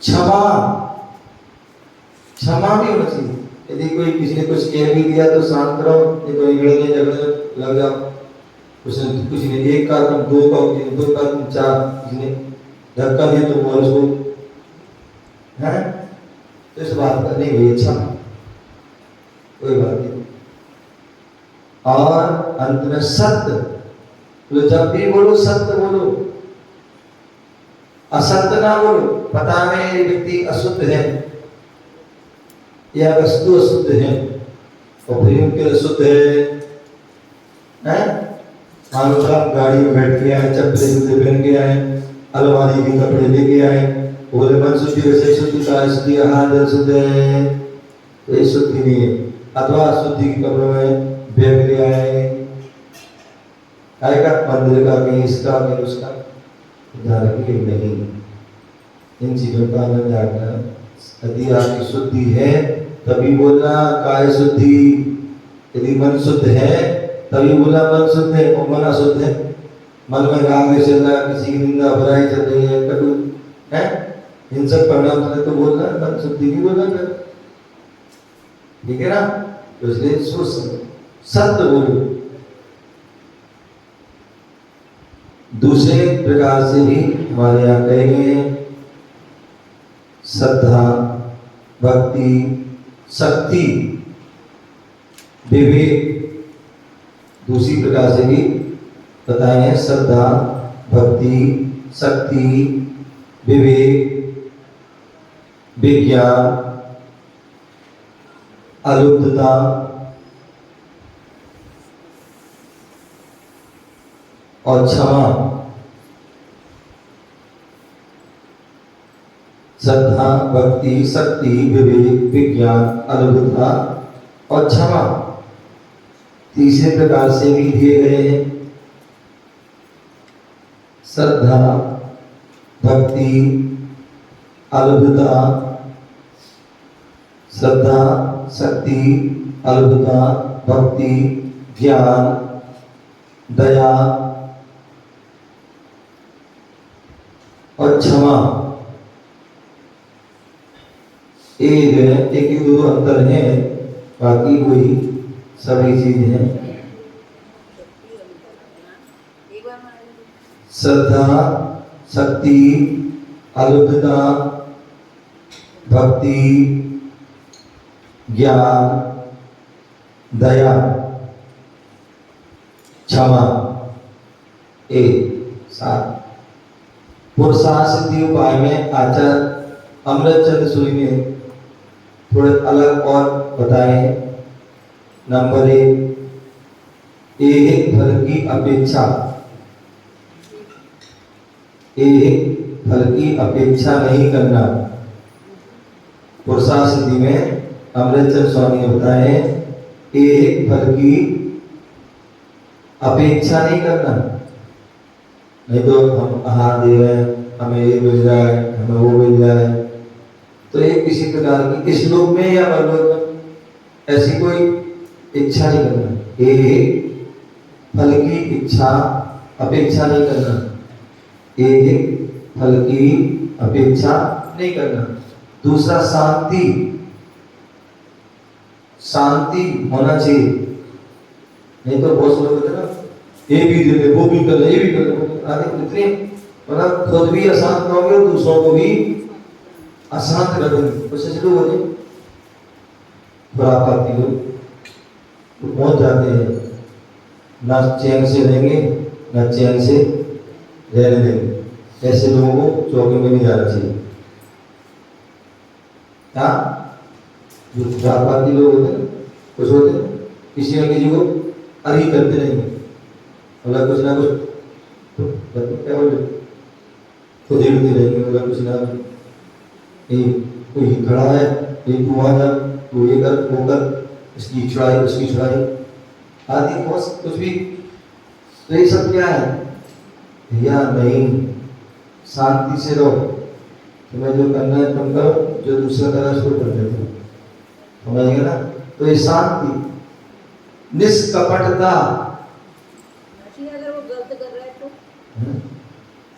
क्षमा, क्षमा भी होना चाहिए। यदि कोई किसी ने कुछ कह भी दिया तो शांत रहो, नहीं तो झगड़ने झगड़ने लग जाओ। किसी ने एक का तुम दो का, दो का तुम चार, किसी ने धक्का दिया तो बोल उसको, है तो इस बात का नहीं हुई, अच्छा कोई बात नहीं। और अंत में सत्य, तो जब भी बोलो सत्य बोलो, असत्य ना बोलो। पता नहीं ये व्यक्ति अशुद्ध है या वस्तु अशुद्ध है और फिर उनके लिए शुद्ध है, मानो आप गाड़ी में बैठ के आए, चप्पल जूते पहन के आए, अलमारी के कपड़े लेके आए, बोले मन शुद्धि वैसे शुद्धि का शुद्धि हाथ शुद्ध है, तो ये शुद्धि नहीं है। अथवा शुद्धि के कपड़ों में बैग ले आए, आएगा मंदिर का कहीं इसका कहीं उसका, ध्यान रखिए नहीं, इन चीजों का ध्यान रखना। यदि आपकी शुद्धि है तभी बोलना काय शुद्धि, यदि मन शुद्ध है तभी बोलना मन शुद्ध है, और मन अशुद्ध है, मन में राग चल रहा है, किसी की निंदा बुराई चल रही है, कटु है, हिंसक परिणाम चले तो बोलना मन शुद्धि नहीं बोलना कर, ठीक है ना। तो इसलिए सोच सत्य बोलो। दूसरे प्रकार से भी हमारे यहाँ कहे गए हैं, श्रद्धा, भक्ति, शक्ति, विवेक, दूसरी प्रकार से भी बताए हैं, श्रद्धा, भक्ति, शक्ति, विवेक, विज्ञान, अलुब्धता, और क्षमा। श्रद्धा, भक्ति, शक्ति, विवेक, विज्ञान, अलुब्धता और क्षमा तीसरे प्रकार से भी दिए गए हैं। श्रद्धा, भक्ति, अलुब्धता, श्रद्धा, शक्ति, अलुब्धता, भक्ति, ज्ञान, दया और क्षमा। एक दो अंतर है, बाकी वही सभी चीज है। श्रद्धा, शक्ति, अलुब्धता, भक्ति, ज्ञान, दया, क्षमा, एक साथ पुरुषार्थ सिद्धि उपाय में आचार्य अमृतचंद्र सूरी ने थोड़े अलग और बताए हैं। नंबर 1, एक फल की अपेक्षा, एक फल की अपेक्षा नहीं करना। पुरुषार्थ सिद्धि में अमृतचंद्र स्वामी ने बताए एक फल की अपेक्षा नहीं करना। नहीं तो हम आहार दे रहे हैं, हमें ये मिल जाए, हमें वो मिल जाए, तो ये किसी प्रकार की इस लोक में या परलोक में ऐसी कोई इच्छा नहीं करना। एक फल की इच्छा अपेक्षा नहीं करना, एक फल की अपेक्षा नहीं करना। दूसरा, शांति, शांति होना चाहिए। नहीं तो बहुत से लोग होते हैं ना, ये भी दे दे, वो भी कर ले, ये भी कर ले, आगे कितने मतलब खुद भी अशांत रहोगे और दूसरों को भी अशांत कर देंगे। कुछ ऐसे लोग होते हैं खुरापाती लोग, तो पहुंच जाते हैं, ना चैन से रहेंगे ना चैन से रहने देंगे। ऐसे लोगों को चौके में नहीं जाना चाहिए। हाँ, जो खुरापाती लोग होते हैं, कुछ होते हैं किसी न किसी को अरी करते रहेंगे, मतलब कुछ ना कुछ क्या बोले खुद ही रहेंगे, मतलब कुछ ना कोई खड़ा है, तू वहां जा, तू ये कर, वो कर, इसकी चढ़ाई उसकी चढ़ाई आदि बहुत कुछ भी। तो ये सब क्या है या नहीं, शांति से रहो। तुम्हें जो करना है तुम करो, जो दूसरा कर रहा है उसको कर देते, समझेंगे ना। तो ये शांति, निष्कपटता। अगर वो गलत कर रहा है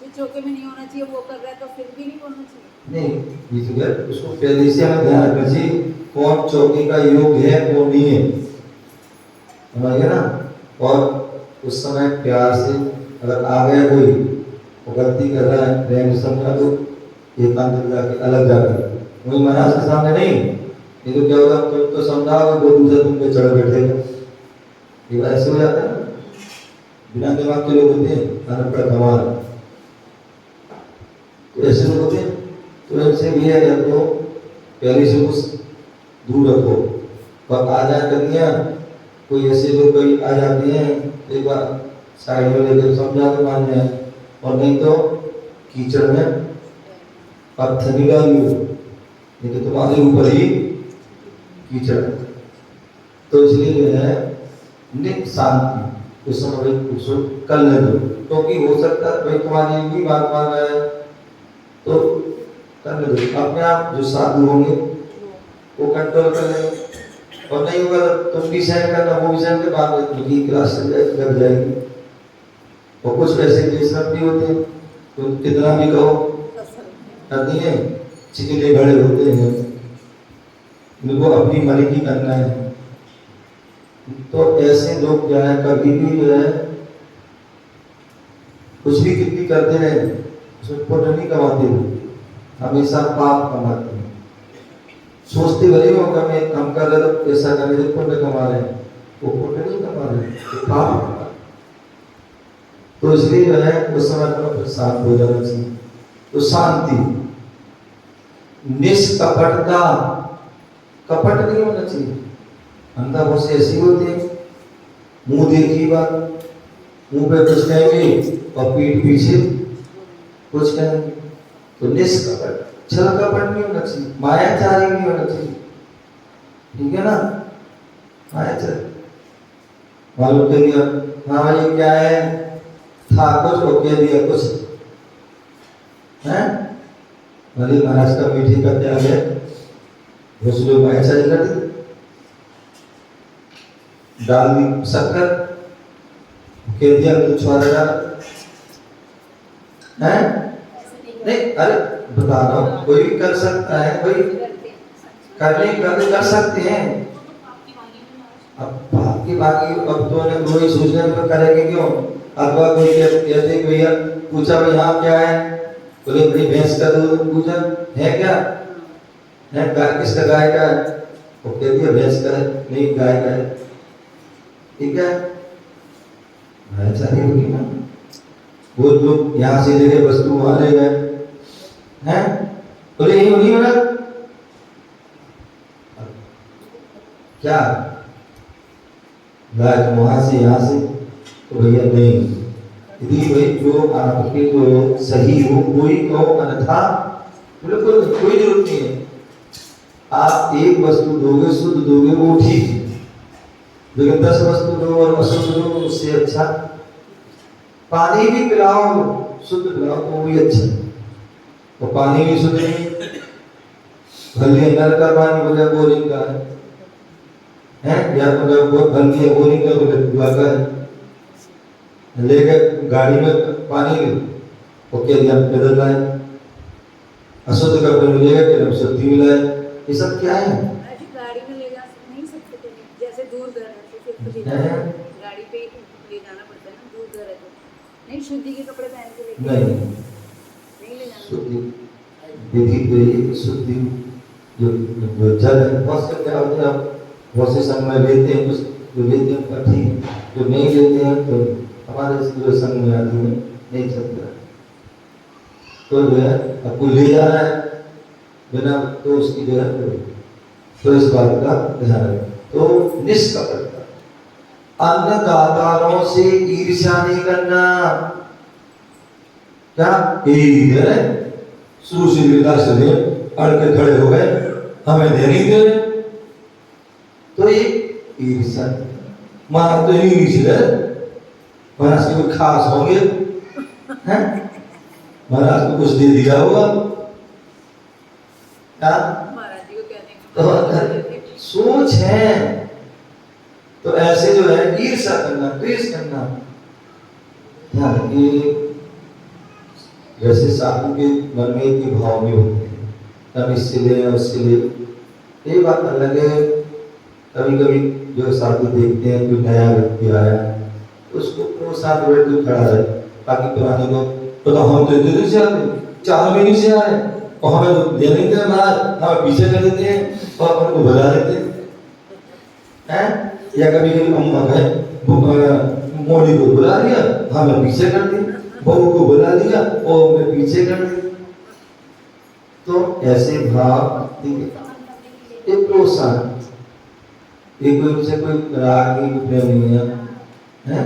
तो चौके में नहीं होना चाहिए, वो कर रहा है तो फिर भी नहीं होना चाहिए। नहीं, ये तो है, उसको पहले से हमें ध्यान रखना चाहिए कौन चौके का योग्य है कौन नहीं है, समझिए ना। और उस समय प्यार से अगर आ गया कोई वो गलती कर रहा है, प्रेम से समझा, तो एकांत जाके अलग जाकर वही महाराज के सामने नहीं। ये तो क्या होगा, तुम तो समझाओगे, वो दूसरा तुम पे चढ़ बैठेगा। ये ऐसे हो जाता है ना, बिना दिमाग के लोग होते हैं, अनपढ़ गंवार, तो ऐसे लोग होते हैं। तो इनसे भी है, या तो पहले से कुछ दूर रखो। और आ जाए कन्या, कोई ऐसे लोग कोई आ जाते हैं, एक बार साइड में लेकर समझा के मान जाए, और नहीं तो कीचड़ में पत्थर नहीं डालियो, नहीं तो तुम्हारे ऊपर ही कीचड़। तो इसलिए जो है निक शांति, उस समय भाई उसको करने दो, क्योंकि हो सकता है भाई तुम्हारी भी बात मान रहा है तो करने दो। अपने आप जो साधु होंगे वो कंट्रोल कर लेंगे, और नहीं होगा तो तुम भी सहन करना, वो भी सहन कर, बाद में क्लास लग जाएगी। और कुछ ऐसे बेशरम भी होते हैं, तो कितना भी कहो करती है, चिकने बड़े होते हैं, उनको अपनी मर्जी करना है। तो ऐसे लोग क्या है, कभी भी जो है कुछ भी कितनी करते रहे, उसमें पुण्य नहीं कमाते, हमेशा पाप कमाते हैं। सोचते भले हो कि हम कर रहे तो ऐसा कर रहे, पुण्य कमा रहे हैं, वो पुण्य नहीं कमा रहे, तो पाप कमा रहे। तो इसलिए जो है उस समय पर शांत हो जाना चाहिए। तो शांति, निष्कपटता, कपट नहीं होना चाहिए। अंधा बहुत से ऐसी होती है, मुंह देखी बात, मुंह पे कुछ कहेंगे और पीठ पीछे कुछ कहेंगे। तो निष्कपट, छल कपट नहीं होना चाहिए, मायाचारी नहीं होना चाहिए, ठीक है ना। मायाचारी मालूम कर दिया, हाँ ये क्या है, था कुछ और कह दिया कुछ है। भले महाराज का मीठी का त्याग है, कुछ लोग मायाचारी कर दी, डाल दी शक्कर, कह दिया कुछ वाला है। नहीं, अरे बता रहा हूँ, कोई भी कर सकता है, कोई करने कर सकते हैं। अब बाप की बाकी, अब तो ने वही सोचने में करेंगे क्यों। अब कोई कहते भैया पूछा भाई यहाँ क्या है, बोले भाई भैंस का दूध, पूछा है क्या है, गाय किसका, गाय का है, वो कह दिया भैंस का है, नहीं गाय का है, ठीक है, मायाचारी होगी ना। वो लोग यहाँ से ले गए वस्तु वहां ले गए हैं, बोले ये नहीं बना क्या लाए तुम वहां से यहाँ से, तो भैया नहीं, यदि भाई जो आपके जो सही हो कोई कहो, अन्यथा बोले कोई जरूरत नहीं है। आप एक वस्तु दोगे शुद्ध दोगे वो ठीक है, लेकिन 10 वस्तु दो और अशुद्ध दो उससे अच्छा। पानी भी पिलाओ शुद्ध पिलाओ तो भी अच्छा, तो पानी भी शुद्ध नहीं, भले नल का पानी बोले बोरिंग का है, या मतलब वो भले बोरिंग का बोले कुआं का है, लेकर गाड़ी में पानी वो कह दिया पैदल लाए, अशुद्ध का पानी मिलेगा कि हम शुद्धि मिलाए, ये सब क्या है? गाड़ी में ले जा नहीं सकते थे, जैसे दूर घर है तो फिर तो गाड़ी पे ले जाना पड़ता है ना, दूर घर है तो नहीं, शुद्धि के कपड़े पहन के लेके नहीं ले जाना। शुद्धि विधि पे शुद्धि जो जल है बहुत से क्या होता है, बहुत से संग में लेते हैं कुछ जो लेते हैं ठीक, जो नहीं लेते हैं तो हमारे जो संग में आदमी नहीं चलता, तो जो है आपको ले जा रहा है बिना तो उसकी जो है तो इस बात का ध्यान रखें। तो निष्कपटता, अन्नदाताओं से ईर्ष्या नहीं करना। क्या इधर है शुरू से विकास से अड़ के खड़े हो गए, हमें दे नहीं दे, तो ये ईर्ष्या मार तो नहीं ईर्ष्या, महाराज के कोई खास होंगे हैं, महाराज को कुछ दे दिया होगा क्या, महाराज जी को कहने तो सोच है। तो ऐसे जो है ईर्ष्या करना, द्वेष करना, ध्यान रखिए। जैसे साधु के मन में के भाव में होते हैं, तब इससे ले उससे ले, ये बात अलग है। कभी कभी जो साधु देखते हैं कोई नया व्यक्ति आया उसको वो साथ बैठ के खड़ा है, बाकी पुराने लोग तो हम तो दिल्ली से आते 4 महीने से आए और हमें तो दे नहीं देते महाराज, हमें पीछे कर देते हैं और अपन को भगा देते हैं। या कभी कभी अम्मा है मोदी को बुला लिया हमें पीछे कर दिया, बहू को बुला लिया और मैं पीछे कर दी। तो ऐसे भाव एक प्रोत्साहन, एक से कोई राग नहीं प्रेम नहीं है,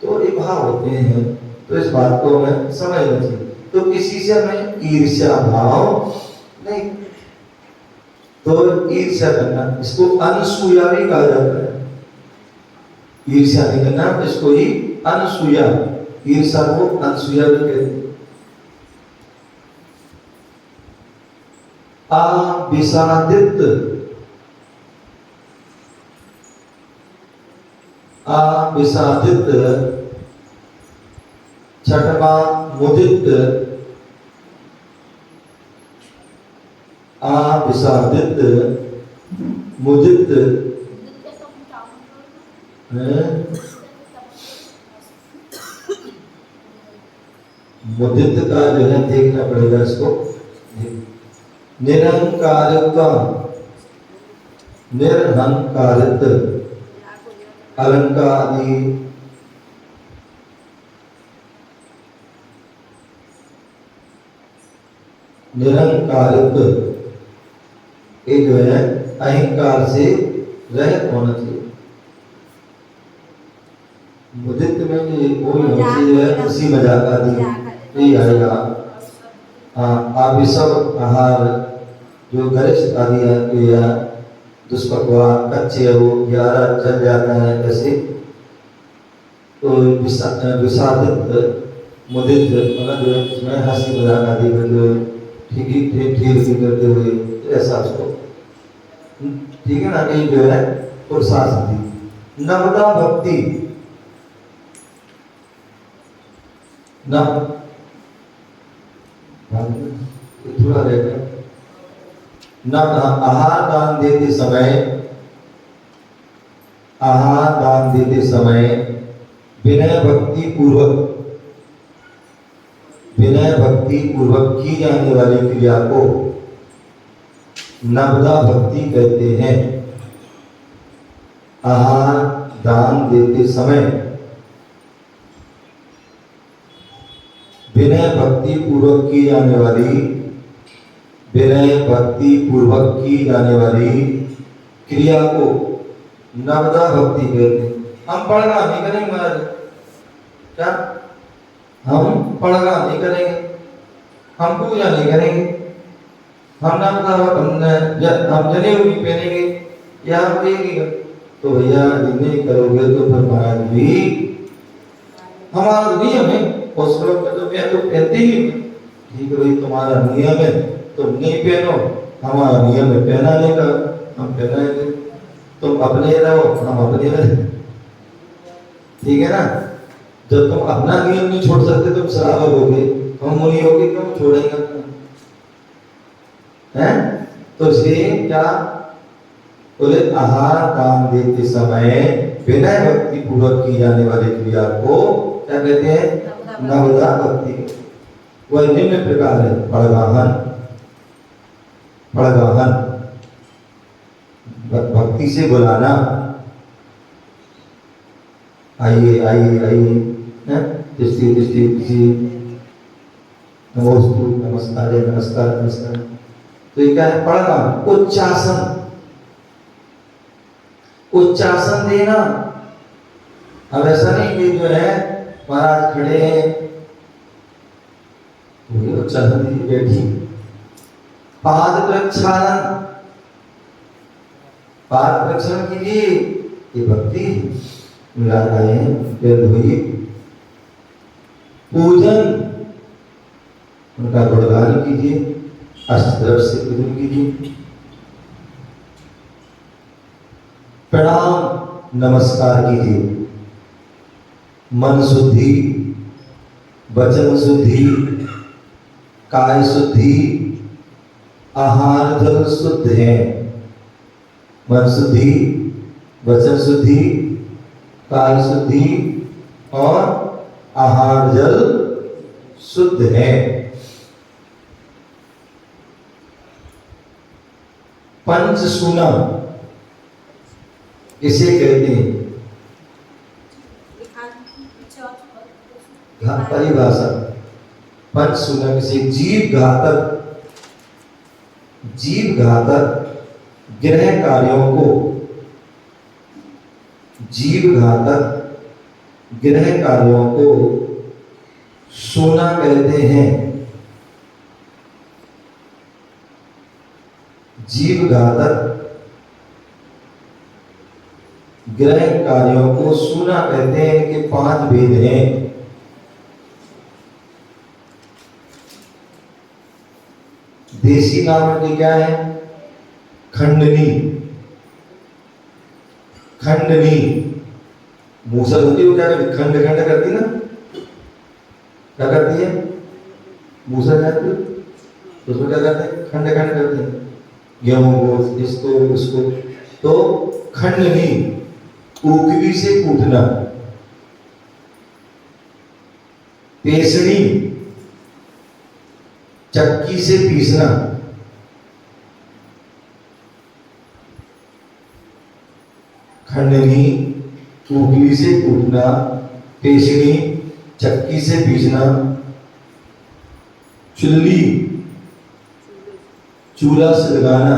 तो ये भाव होते हैं। तो इस बात को हमें समझना चाहिए। तो किसी से हमें ईर्ष्या भाव नहीं, तो ईर्ष्या करना इसको अनसूया भी कहा जाता है। ईर्ष्या नहीं करना इसको ही अनसूया, ईर्ष्या को अनसूया भी कहते हैं। अविषादित, अविषादित, छठवा मुदित, अविषादित मुदित, मुदित का जो है देखना पड़ेगा इसको। निरहंकारिता, निरहंकारित, अलंकारि, निरंकारित, ये जो है अहंकार से रहित होना चाहिए। मुदित में वो है हंसी मजाक आदि ये आएगा। आप ये सब आहार जो गरिष्ठ आदि है या दुष्पकवान कच्चे हो ग्यारह चल जाता है ऐसे, तो विषादित मुदित मतलब जो है इसमें हंसी मजाक आदि में जो ठीक करते हुए ऐसा उसको ठीक है ना, ये जो है पुरुषार्थ। नवदा भक्ति, थोड़ा रहेगा न, आहार दान देते समय, आहार दान देते समय विनय भक्ति पूर्वक, विनय भक्ति पूर्वक की जाने वाली क्रिया को नवदा भक्ति कहते हैं। आहार दान देते समय विनय भक्ति पूर्वक की जाने वाली, विनय भक्ति पूर्वक की जाने वाली क्रिया को नवदा भक्ति कहते हैं। हम पढ़ना नहीं करेंगे महाराज, क्या हम पढ़ना नहीं करेंगे, हम पूजा नहीं करेंगे, हम हम जनेऊ नहीं पहनेंगे या हम ये, तो भैया नहीं करोगे तो फिर महाराज भी हमारा नियम है, उस लोग तो मैं तो कहते ही ठीक है भाई, तुम्हारा नियम है तुम नहीं पहनो, हमारा नियम है पहनाने का, हम पहनाएंगे, तुम अपने रहो हम अपने रहे, ठीक है ना। जब तुम अपना नियम नहीं छोड़ सकते तुम श्रावक हो गए, हम मुनि हो गए, क्यों छोड़ेंगे अपना, हैं? तो इसलिए क्या बोले, आहार दान देते समय विनय भक्ति पूर्वक की जाने वाली क्रिया को क्या कहते हैं, नवदा भक्ति। वह निम्न प्रकार है, पड़गाहन, पड़गाहन भक्ति से बुलाना, आइए आइए आइए, दृष्टि दृष्टि दृष्टि, नमोस्तु नमस्कार नमस्कार नमस्कार। तो ये क्या है, पड़गाहन। उच्चासन, उच्चासन देना। अब ऐसा नहीं कि जो है महाराज खड़े हैं तो उच्चासन दीजिए, बैठी। पाद प्रक्षालन, पाद प्रक्षालन कीजिए, ये भक्ति मिला आए हैं, पैर धोइए। पूजन, उनका गुणगान कीजिए, अष्टद्रव्य से पूजन कीजिए। प्रणाम नमस्कार कीजिए। मन शुद्धि, वचन शुद्धि, काय शुद्धि, आहार जल शुद्ध है। मन शुद्धि, वचन शुद्धि, काय शुद्धि और आहार जल शुद्ध है। पंचसूना इसे कहते हैं, परिभाषा पंचसूना किसी जीव घातक, जीव घातक गृह कार्यों को, जीव घातक गृह कार्यों को सूना कहते हैं। जीव घातक गृह कार्यों को सूना कहते हैं। इनके 5 भेद हैं। देसी नाम इनके क्या है, खंडनी, खंडनी। मूसल होती है वो क्या करती, खंड खंड करती ना, क्या करती है, मूसल जाती है तो उसमें क्या करते हैं, खंड खंड करते हैं, गेहूं को, इसको उसको। तो खंडनी, ऊकवी से कूटना। पेसणी, चक्की से पीसना। खंडनी, ऊकवी से कूटना, पेसणी, चक्की से पीसना। चुल्ली, चूल्हा सलगाना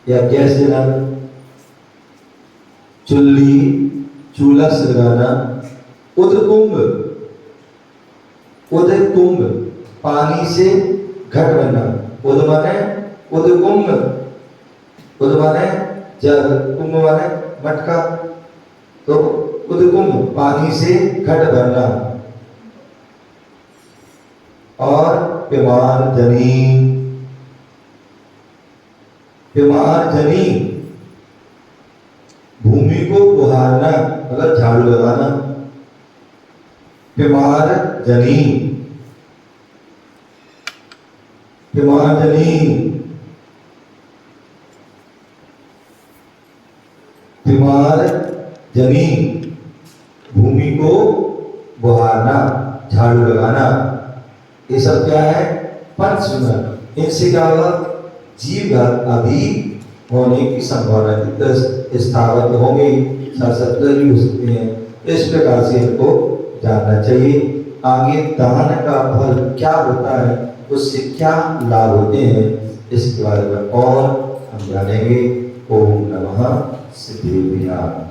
या गैस जलाना। चुल्ली, चूल्हा सलगाना। उदकुंभ, उदकुंभ पानी से घट बनना। उद माने उदकुंभ, उद माने जल, कुंभ माने मटका। तो उदकुंभ पानी से घट बनना। और पिमान जनी, पिमान जनी भूमि को बुहारना, मतलब झाड़ू लगाना। पिमार जनी, पिमार जनी, पिमार जनी भूमि को बुहारना, झाड़ू लगाना। ये सब क्या है, पंचसूना। इनसे क्या होगा, जीव आदि होने की संभावना स्थावत होंगे, हो सकते हैं। इस प्रकार से इनको जानना चाहिए। आगे दान का फल क्या होता है, उससे क्या लाभ होते हैं, इसके बारे में और हम जानेंगे। ओम नमः सिद्धिविनायक।